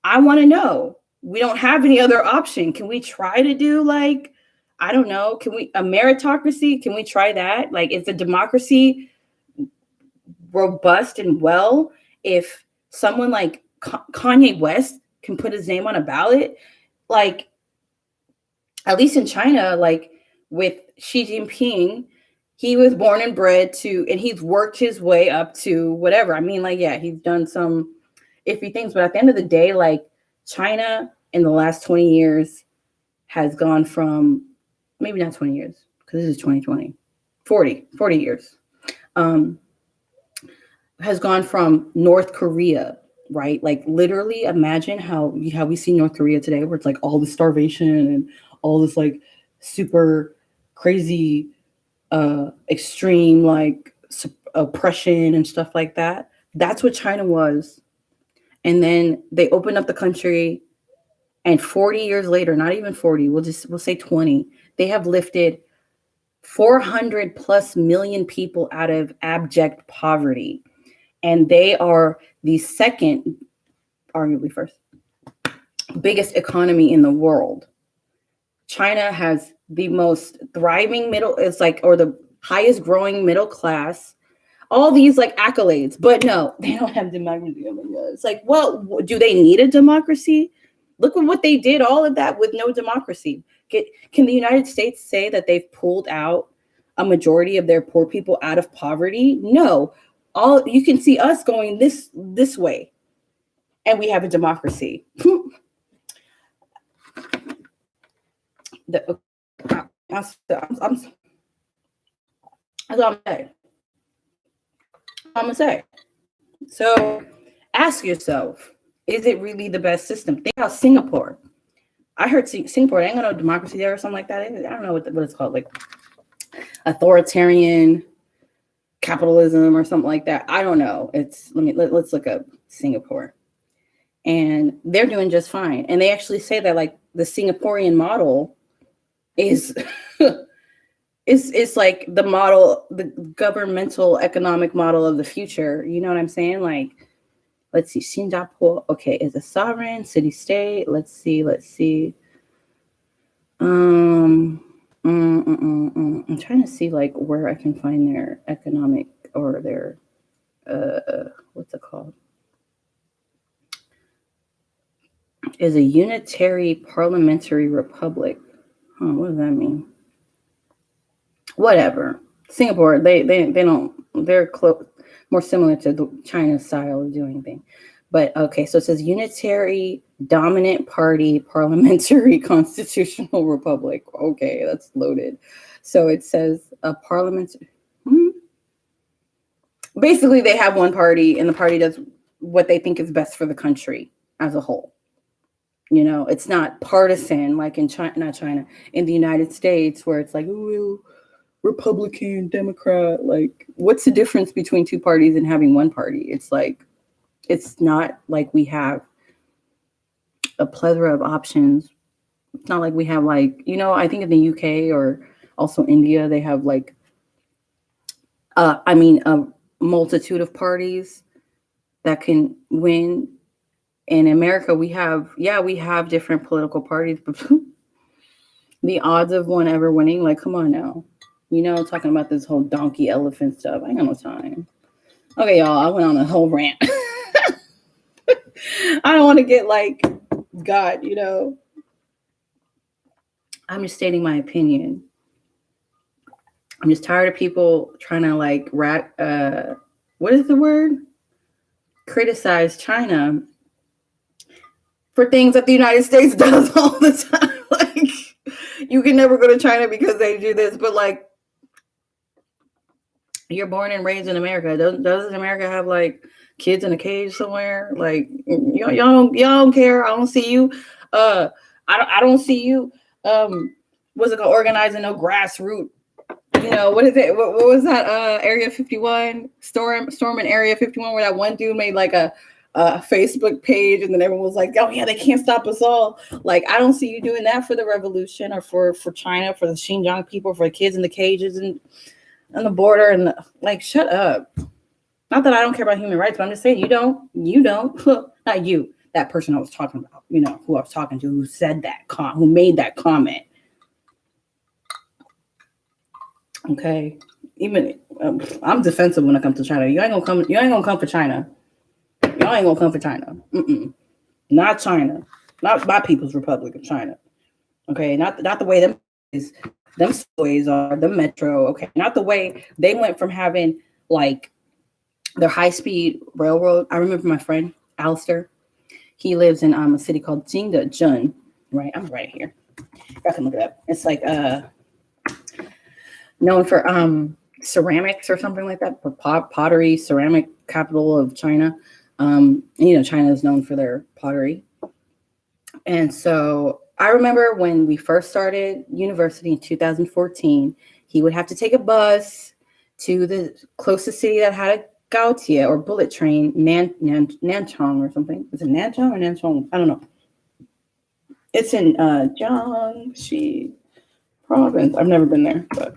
I want to know. We don't have any other option. Can we try to do like, I don't know, a meritocracy? Can we try that? Like, is the democracy robust and well if someone like Kanye West can put his name on a ballot? Like, at least in China, like with Xi Jinping, he was born and bred to, and he's worked his way up to whatever. I mean, like, yeah, he's done some iffy things, but at the end of the day, like China in the last 20 years has gone from, maybe not 20 years, because this is 2020, 40 years, has gone from North Korea, right? Like literally imagine how we see North Korea today, where it's like all the starvation and all this like super crazy, extreme like oppression and stuff like that. That's what China was. And then they opened up the country, and 40 years later, not even 40, we'll say 20, they have lifted 400 plus million people out of abject poverty. And they are the second, arguably first, biggest economy in the world. China has the most thriving or the highest growing middle class, all these like accolades, but no, they don't have democracy. Oh my God. It's like, well, do they need a democracy? Look at what they did, all of that with no democracy. Can the United States say that they've pulled out a majority of their poor people out of poverty? No. You can see us going this way, and we have a democracy. That's all I'm gonna say. So ask yourself, is it really the best system? Think about Singapore. I heard Singapore, they ain't got no democracy there or something like that. I don't know what it's called, like authoritarian capitalism or something like that. I don't know. Let's look up Singapore. And they're doing just fine. And they actually say that like the Singaporean model is it's like the model, the governmental economic model of the future. You know what I'm saying? Like, let's see, Singapore, okay, is a sovereign city state. Let's see. I'm trying to see like where I can find their economic or their what's it called? Is a unitary parliamentary republic. What does that mean? Whatever. Singapore, they don't, they're more similar to China's style of doing things. But okay, so it says unitary dominant party parliamentary constitutional republic. Okay, that's loaded. So it says a parliament. Basically, they have one party, and the party does what they think is best for the country as a whole. It's not partisan like in China, not China, in the United States, where it's like, ooh, Republican, Democrat. Like, what's the difference between two parties and having one party? It's like, it's not like we have a plethora of options. It's not like we have like, I think in the UK or also India, they have like, a multitude of parties that can win. In America, we have different political parties, but the odds of one ever winning, like, come on now. Talking about this whole donkey elephant stuff. I ain't got no time. Okay, y'all, I went on a whole rant. I don't want to get like, God, I'm just stating my opinion. I'm just tired of people trying to like what is the word? Criticize China for things that the United States does all the time. Like, you can never go to China because they do this, but like, you're born and raised in America. Doesn't America have like kids in a cage somewhere? Like, y'all don't care. I don't see you. I don't see you. What's it called? Organizing no grassroots. What is it? What was that? Area 51 storm in Area 51, where that one dude made like a Facebook page, and then everyone was like, "Oh yeah, they can't stop us all." Like, I don't see you doing that for the revolution or for China, for the Xinjiang people, for the kids in the cages and on the border, and like, shut up. Not that I don't care about human rights, but I'm just saying you don't. Not you. That person I was talking about. Who I was talking to, who said that who made that comment. Okay, even I'm defensive when it comes to China. You ain't gonna come for China. Y'all ain't gonna come for China. Not China. Not my People's Republic of China. Okay, not the way them subways are, the metro. Okay, not the way they went from having like their high-speed railroad. I remember my friend Alistair. He lives in a city called Jingdezhen. Right, I'm right here. I can look it up. It's like known for ceramics or something like that, for pottery, ceramic capital of China. China is known for their pottery. And so I remember when we first started university in 2014, he would have to take a bus to the closest city that had a Gaotie or bullet train, Nanchang or something. Is it Nanchang or Nanchang? I don't know. It's in Jiangxi province. I've never been there, but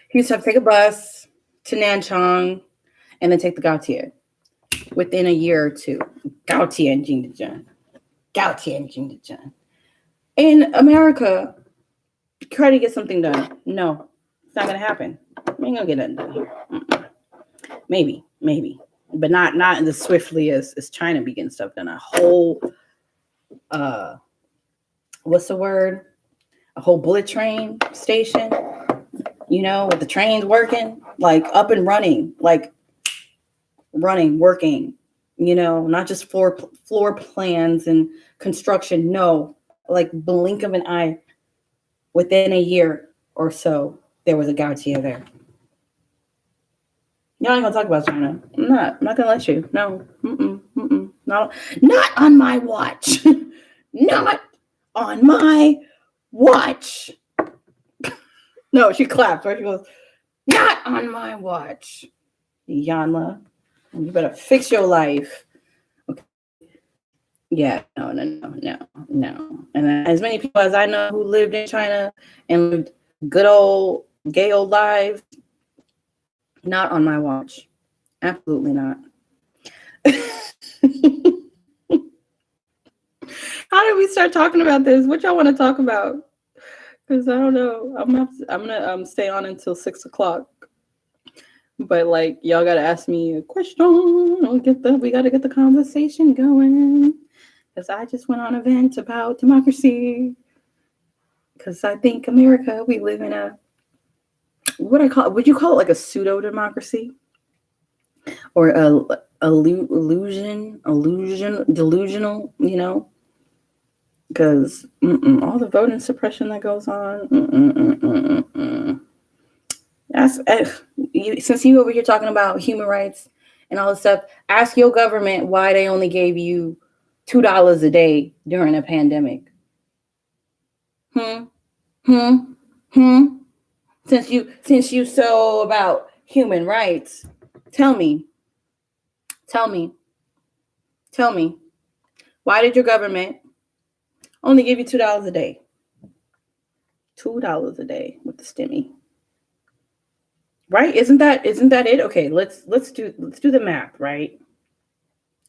he used to have to take a bus to Nanchang and then take the Gaotie within a year or two. Gaotie and Jingdezhen. In America, try to get something done. No, it's not going to happen. We ain't going to get nothing done. Maybe. But not as swiftly as China be getting stuff done. A whole, what's the word? A whole bullet train station, with the trains working, like up and running, like working, not just floor plans and construction. No, like blink of an eye, within a year or so, there was a Gautier there. Y'all ain't gonna talk about China. I'm not gonna let you. No, not on my watch. Not on my watch. No, she claps, right? She goes, not on my watch. Yanla, you better fix your life. Okay. Yeah, no. And as many people as I know who lived in China and lived good old, gay old lives, not on my watch. Absolutely not. How did we start talking about this? What y'all want to talk about? Because I don't know. I'm gonna stay on until 6:00. But like, y'all gotta ask me a question. We gotta get the conversation going. Because I just went on a rant about democracy. Because I think America, we live in a, would you call it like a pseudo democracy? Or delusional, because all the voting suppression that goes on. Since you over here talking about human rights and all this stuff, ask your government why they only gave you $2 a day during a pandemic. Since you so about human rights, tell me. Why did your government only give you $2 a day? $2 a day with the stimmy. Right? Isn't that it? Okay, let's do the math, right?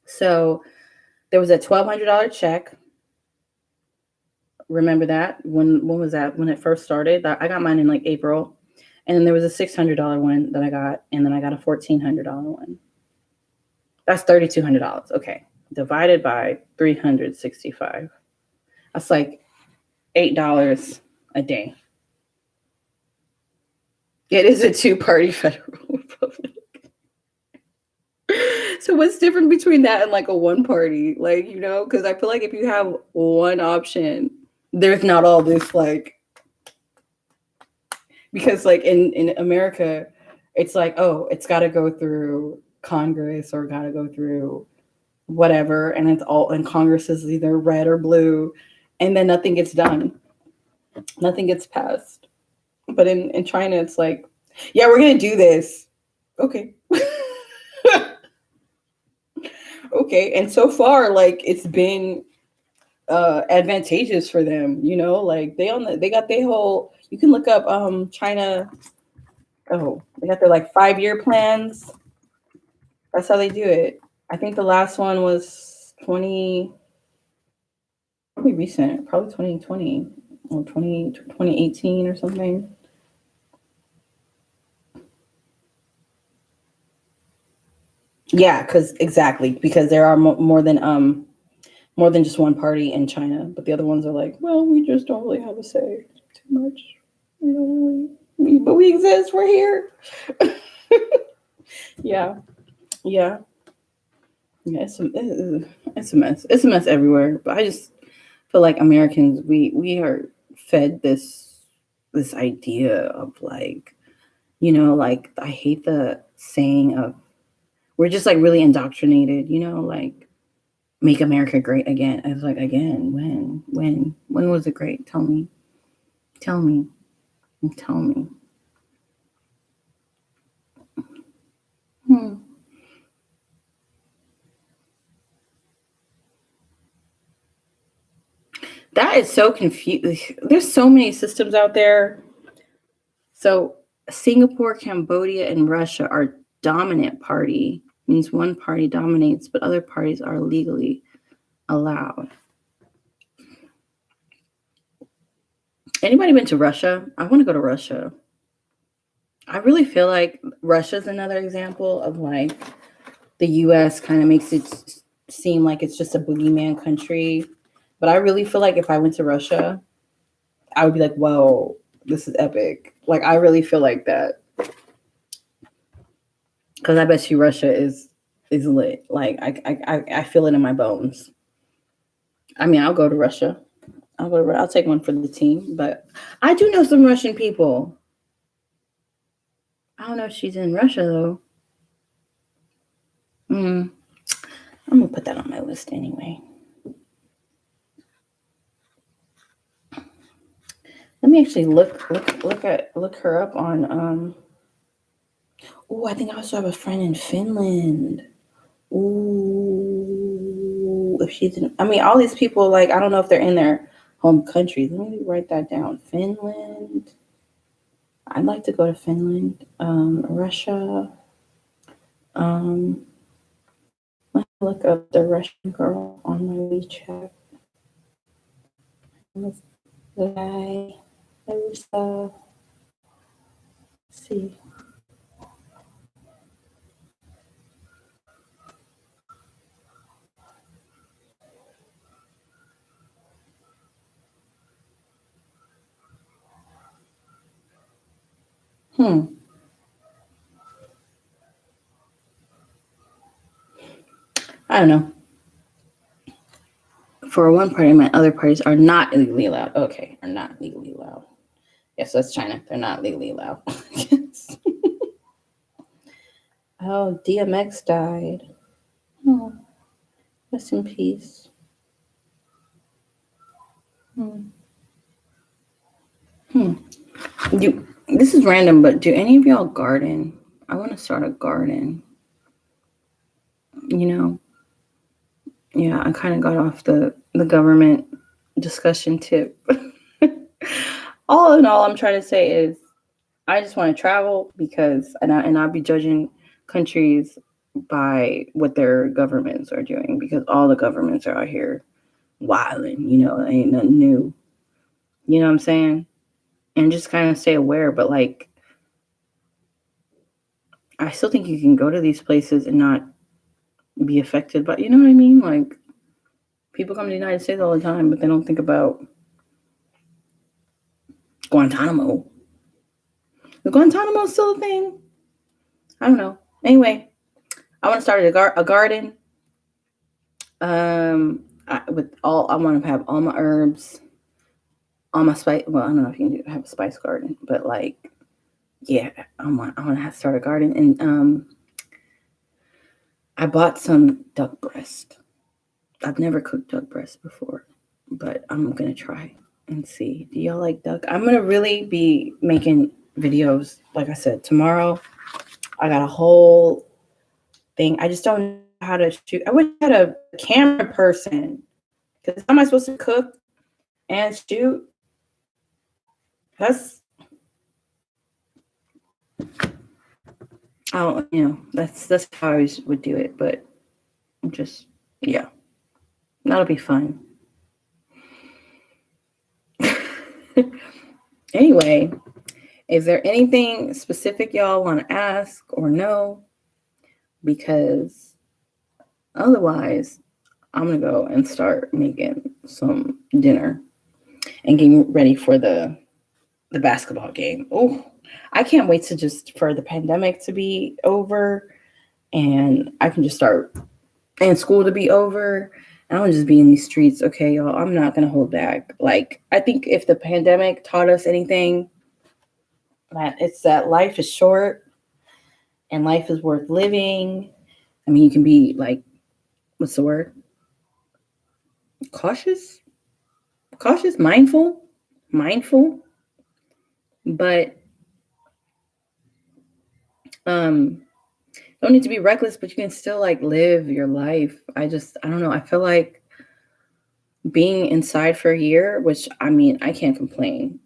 So there was a $1,200 check. Remember that? When was that? When it first started? I got mine in like April. And then there was a $600 one that I got, and then I got a $1,400 one. That's $3,200. Okay. Divided by 365. That's like $8 a day. It is a two-party federal republic. So what's different between that and like a one party? Like, because I feel like if you have one option, there's not all this like, because like in America, it's like, oh, it's got to go through Congress or got to go through whatever, and it's all, and Congress is either red or blue, and then nothing gets done, nothing gets passed. But in China, it's like, yeah, we're gonna do this. Okay. Okay. And so far, like, it's been advantageous for them, like they got their whole, you can look up China. Oh, they got their like 5-year plans. That's how they do it. I think the last one was probably recent, probably 2020 or 2018 or something. Yeah, because there are more than just one party in China, but the other ones are like, well, we just don't really have a say too much. We don't really, but we exist. We're here. Yeah, yeah, yeah. It's a mess. It's a mess everywhere. But I just feel like Americans, we are fed this idea of like, like, I hate the saying of, we're just like really indoctrinated, like, make America great again. I was like, again, when was it great? Tell me. Hmm. That is so confusing. There's so many systems out there. So Singapore, Cambodia, and Russia are dominant party, means one party dominates, but other parties are legally allowed. Anybody been to Russia? I want to go to Russia. I really feel like Russia's another example of like the US kind of makes it seem like it's just a boogeyman country. But I really feel like if I went to Russia, I would be like, whoa, this is epic. Like, I really feel like that. Because I bet you Russia is lit. Like, I feel it in my bones. I mean, I'll go to Russia. I'll take one for the team. But I do know some Russian people. I don't know if she's in Russia, though. I'm going to put that on my list anyway. Let me actually look her up on oh, I think I also have a friend in Finland. Ooh, if she's in, I mean, all these people, like, I don't know if they're in their home countries. Let me write that down. Finland. I'd like to go to Finland. Russia. Let me look up the Russian girl on my WeChat. Let's see. I don't know. For one party, my other parties are not legally allowed. Okay, are not legally allowed. Yes, that's China. They're not legally allowed. Oh, DMX died. Oh, rest in peace. This is random, but do any of y'all garden? I want to start a garden. Yeah, I kind of got off the government discussion tip. All in all, I'm trying to say is I just want to travel because and I'll be judging countries by what their governments are doing because all the governments are out here wilding, ain't nothing new. You know what I'm saying? And just kind of stay aware, but like I still think you can go to these places and not be affected by, you know what I mean? Like people come to the United States all the time, but they don't think about Guantanamo. Is Guantanamo still a thing? I don't know. Anyway, I want to start a garden. I want to have all my herbs, all my spice. Well, I don't know if you can have a spice garden, but like, yeah, I want to have to start a garden. And I bought some duck breast. I've never cooked duck breast before, but I'm gonna try and see. Do y'all like duck? I'm gonna really be making videos. Like I said, tomorrow I got a whole thing. I just don't know how to shoot. I wish I had a camera person. Because how am I supposed to cook and shoot? That's I don't that's how I would do it. But just yeah, that'll be fun. Anyway, is there anything specific y'all want to ask or know? Because otherwise, I'm gonna go and start making some dinner and getting ready for the basketball game. Oh, I can't wait for the pandemic to be over and I can just start and school to be over. And I'll just be in these streets. Okay, y'all, I'm not gonna hold back. Like, I think if the pandemic taught us anything, that it's that life is short and life is worth living. I mean, you can be like, what's the word? Cautious, mindful, but um don't need to be reckless, but you can still like live your life. I don't know. I feel like being inside for a year, which I mean, I can't complain.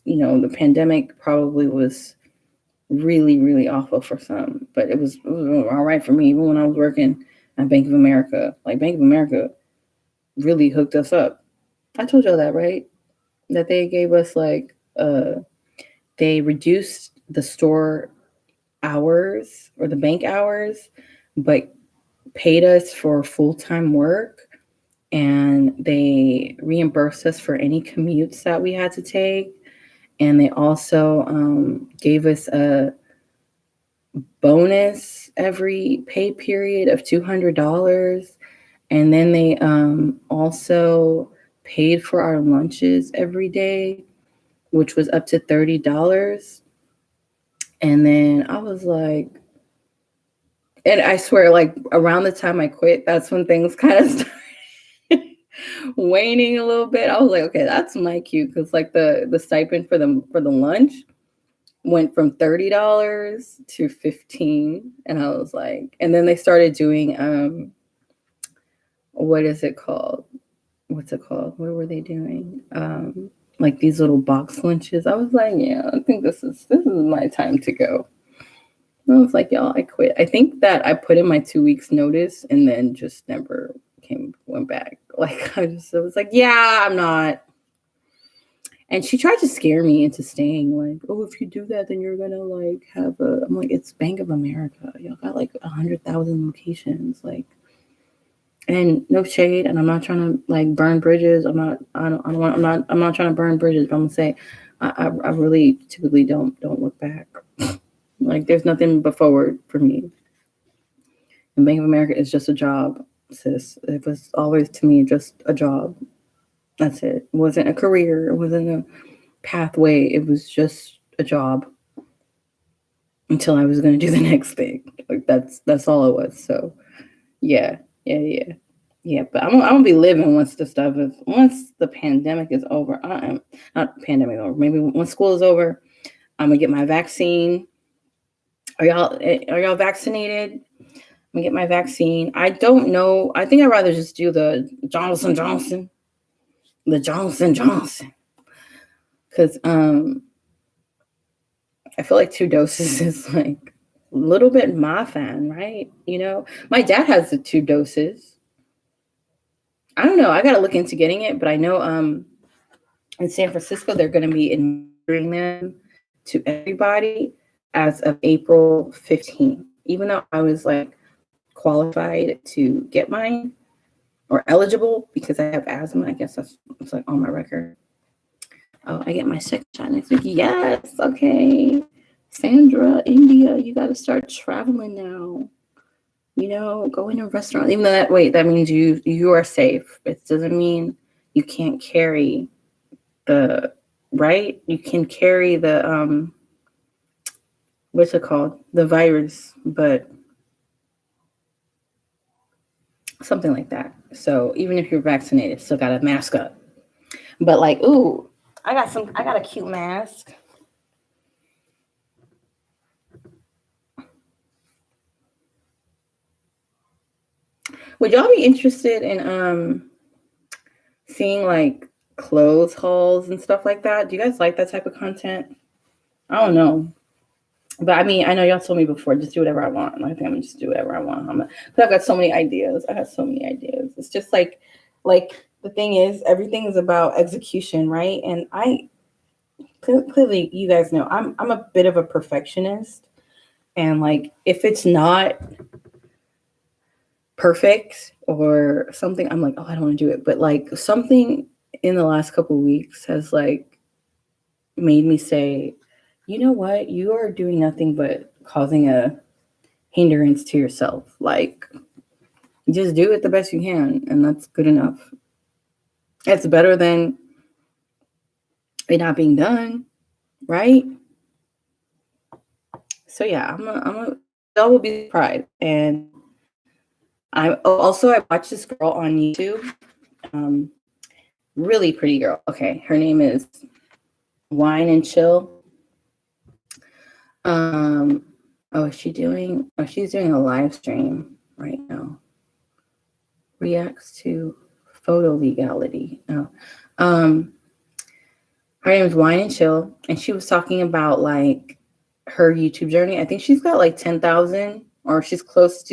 The pandemic probably was really, really awful for some, but it was all right for me. Even when I was working at Bank of America, like Bank of America really hooked us up. I told y'all that, right? That they gave us they reduced the store hours or the bank hours, but paid us for full-time work and they reimbursed us for any commutes that we had to take. And they also gave us a bonus every pay period of $200. And then they also paid for our lunches every day, which was up to $30. And then I was like, and I swear, like around the time I quit, that's when things kind of started waning a little bit. I was like, okay, that's my cue because like the stipend for the lunch went from $30 to 15, and I was like, and then they started doing what is it called? What's it called? What were they doing? Like these little box lunches. I was like, yeah, I think this is my time to go. I was like, y'all, I quit. I think that I put in my 2 weeks notice and then just never went back. Like I was like, yeah, I'm not. And she tried to scare me into staying. Like, oh, if you do that, then you're gonna like have a. I'm like, it's Bank of America. Y'all got like 100,000 locations. Like, and no shade. And I'm not trying to like burn bridges. I'm not. I don't want. I'm not trying to burn bridges. But I'm gonna say, I really typically don't look back. Like, there's nothing but forward for me. And Bank of America is just a job, sis. It was always to me just a job. That's it. It wasn't a career. It wasn't a pathway. It was just a job until I was going to do the next thing. Like that's all it was. So yeah. But I'm gonna be living once the pandemic is over. I'm not pandemic over. Maybe once school is over, I'm gonna get my vaccine. Are y'all vaccinated? gonna get my vaccine. I don't know. I think I'd rather just do the Johnson, because I feel like 2 doses is like a little bit my fan, right? My dad has the 2 doses. I don't know. I gotta look into getting it, but I know in San Francisco they're gonna be administering them to everybody as of April 15th. Even though I was like qualified to get mine or eligible because I have asthma, I guess it's like on my record. Oh, I get my second shot next week. Yes, okay. Sandra, India, you got to start traveling now. Go in a restaurant. Even though that means you are safe. It doesn't mean you can't carry the right. You can carry the what's it called? The virus, but something like that. So even if you're vaccinated, still got to mask up. But like, ooh, I got a cute mask. Would y'all be interested in seeing like clothes hauls and stuff like that? Do you guys like that type of content? I don't know. But I mean, I know y'all told me before, just do whatever I want. I think I'm gonna just do whatever I want. But I've got so many ideas. I have so many ideas. It's just like the thing is, everything is about execution, right? And I clearly, you guys know, I'm a bit of a perfectionist, and like if it's not perfect or something, I'm like, oh, I don't want to do it. But like something in the last couple of weeks has like made me say, you know what, you are doing nothing but causing a hindrance to yourself. Like, just do it the best you can, and that's good enough. It's better than it not being done, right? So yeah, y'all will be surprised. And I watched this girl on YouTube, um, really pretty girl. Okay, her name is Wine and Chill. Is she doing? Oh, she's doing a live stream right now. Reacts to photo legality. Oh, her name is Wine and Chill, and she was talking about like her YouTube journey. I think she's got like 10,000, or she's close.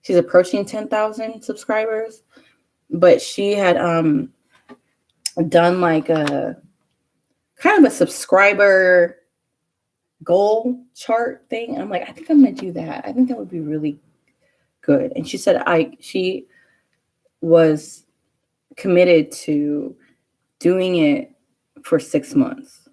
She's approaching 10,000 subscribers, but she had done like a kind of a subscriber goal chart thing. And I'm like, I think I'm gonna do that. I think that would be really good. And she said she was committed to doing it for 6 months.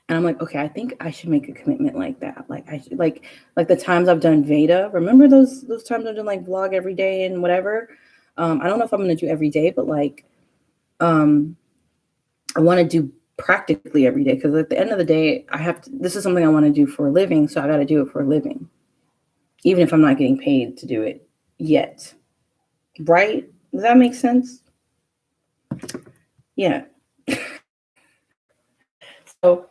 And I'm like, okay, I think I should make a commitment like that. Like I should, like the times I've done Veda. Remember those times I've done like vlog every day and whatever. I don't know if I'm gonna do every day, but like I want to do practically every day, because at the end of the day, this is something I want to do for a living, so I got to do it for a living, even if I'm not getting paid to do it yet. Right? Does that make sense? Yeah. So,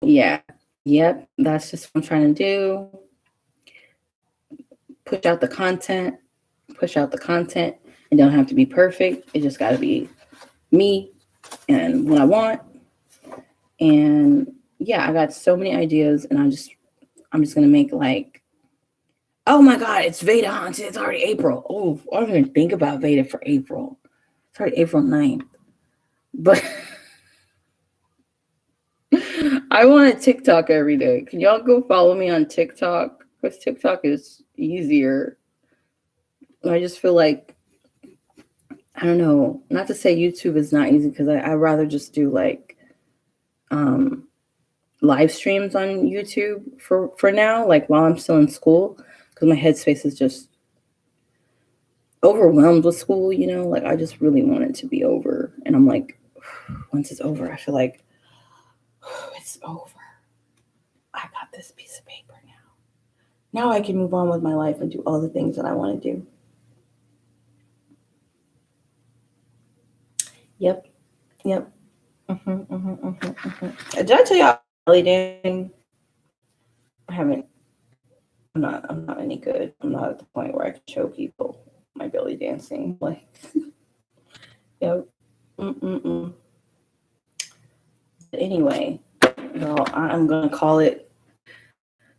yeah. Yep. That's just what I'm trying to do. Push out the content. It don't have to be perfect. It just got to be me and what I want. And yeah, I got so many ideas, and I'm just gonna make like, oh my god, it's Veda Haunted. It's already April. Oh, I don't even think about Veda for April. It's already April 9th. But I want a TikTok every day. Can y'all go follow me on TikTok? Because TikTok is easier. I just feel like, I don't know, not to say YouTube is not easy, because I'd rather just do like live streams on YouTube for now, like while I'm still in school, because my headspace is just overwhelmed with school, like I just really want it to be over. And I'm like, once it's over, I feel like it's over. I got this piece of paper now. Now I can move on with my life and do all the things that I want to do. Yep. Did I tell y'all belly dancing? I haven't. I'm not any good. I'm not at the point where I can show people my belly dancing. Like, yep. Mm-mm-mm. Anyway, well, I'm gonna call it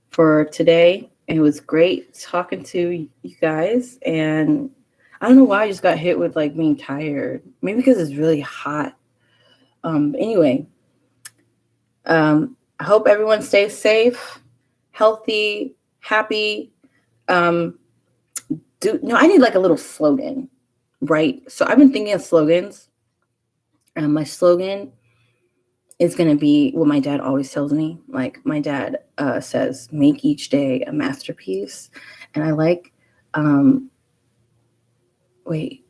for today. It was great talking to you guys, and I don't know why I just got hit with like being tired. Maybe because it's really hot. Anyway, I hope everyone stays safe, healthy, happy. Um, I need like a little slogan, right? So I've been thinking of slogans. My slogan is going to be what my dad always tells me. Like my dad says, make each day a masterpiece. And I like, um, isn't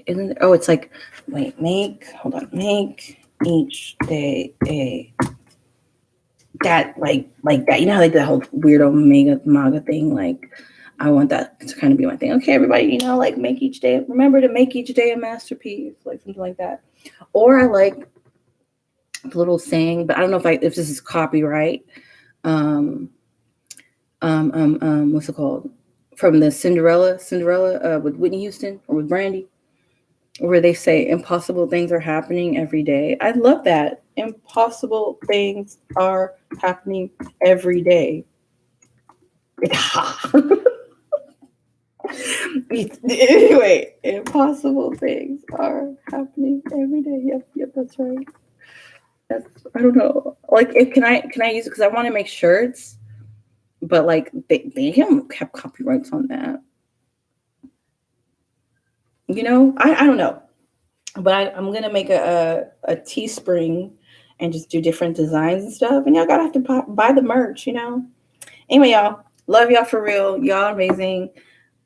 it? Oh, it's like, make each day like that. You know how like the whole weirdo MAGA thing? Like, I want that to kind of be my thing. Okay, everybody, like remember to make each day a masterpiece, like something like that. Or I like a little saying, but I don't know if this is copyright. What's it called? From the Cinderella, with Whitney Houston or with Brandy, where they say impossible things are happening every day. I love that. Impossible things are happening every day. Anyway, impossible things are happening every day. Yep, that's right. I don't know. Like, can I use it because I want to make shirts, but like they don't have copyrights on that. I don't know, but I'm gonna make a Teespring and just do different designs and stuff, and y'all gotta have to buy the merch. Anyway, y'all, love y'all for real. Y'all amazing.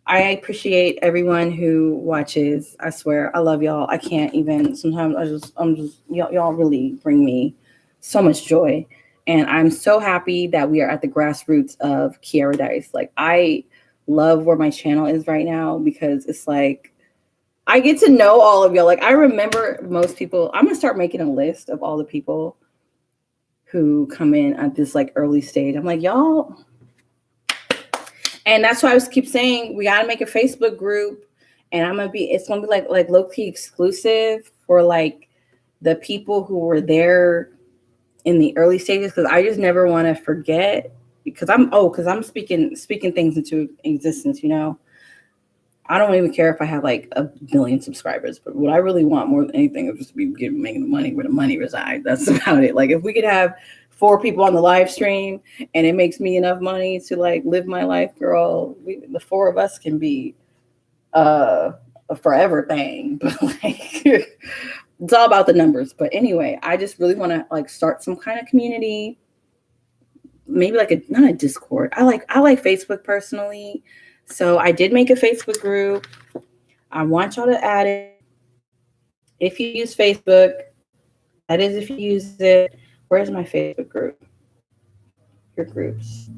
I appreciate everyone who watches. I swear, I love y'all. I can't even. Sometimes I'm just y'all really bring me so much joy, and I'm so happy that we are at the grassroots of Kiara Dice. Like, I love where my channel is right now because it's like I get to know all of y'all. Like, I remember most people. I'm gonna start making a list of all the people who come in at this like early stage. I'm like, y'all. And that's why I keep saying we gotta make a Facebook group, and it's gonna be like low key exclusive for like the people who were there in the early stages, because I just never want to forget, because I'm speaking things into existence. I don't even care if I have like 1 billion subscribers, but what I really want more than anything is just to be making money where the money resides. That's about it. Like, if we could have 4 people on the live stream and it makes me enough money to like live my life, girl, the 4 of us can be a forever thing. But like, it's all about the numbers. But anyway, I just really want to like start some kind of community, maybe like not a Discord. I like Facebook personally. So I did make a Facebook group. I want y'all to add it. If you use Facebook, that is if you use it. Where's my Facebook group? Your groups.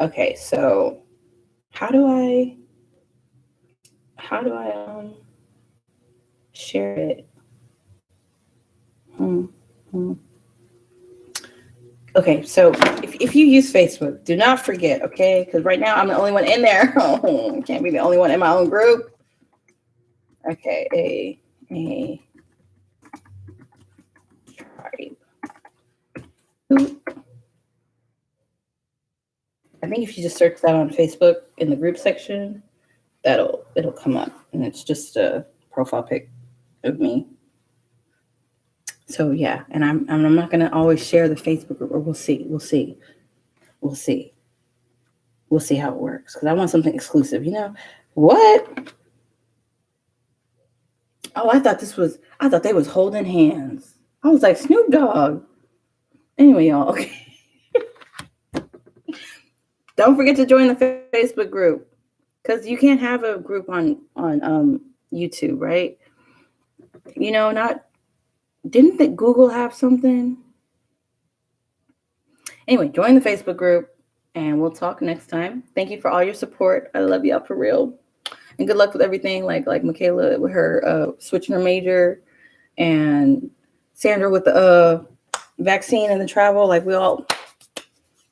Okay, so how do I share it? Okay, so if you use Facebook, do not forget, okay? Because right now I'm the only one in there. Can't be the only one in my own group. Okay, a tribe. I think if you just search that on Facebook in the group section, it'll come up, and it's just a profile pic of me. So yeah, and I'm not gonna always share the Facebook group, or we'll see how it works, because I want something exclusive. What? Oh, I thought they was holding hands. I was like, Snoop Dogg. Anyway, y'all, okay. Don't forget to join the Facebook group, because you can't have a group on YouTube, right? Didn't the Google have something? Anyway, join the Facebook group, and we'll talk next time. Thank you for all your support. I love y'all for real. And good luck with everything, like Michaela with her switching her major, and Sandra with the vaccine and the travel. Like, we all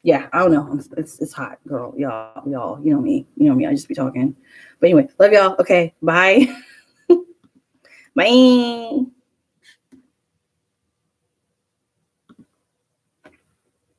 Yeah, I don't know. It's hot, girl. Y'all, you know me. You know me. I just be talking. But anyway, love y'all. Okay, bye. Bye.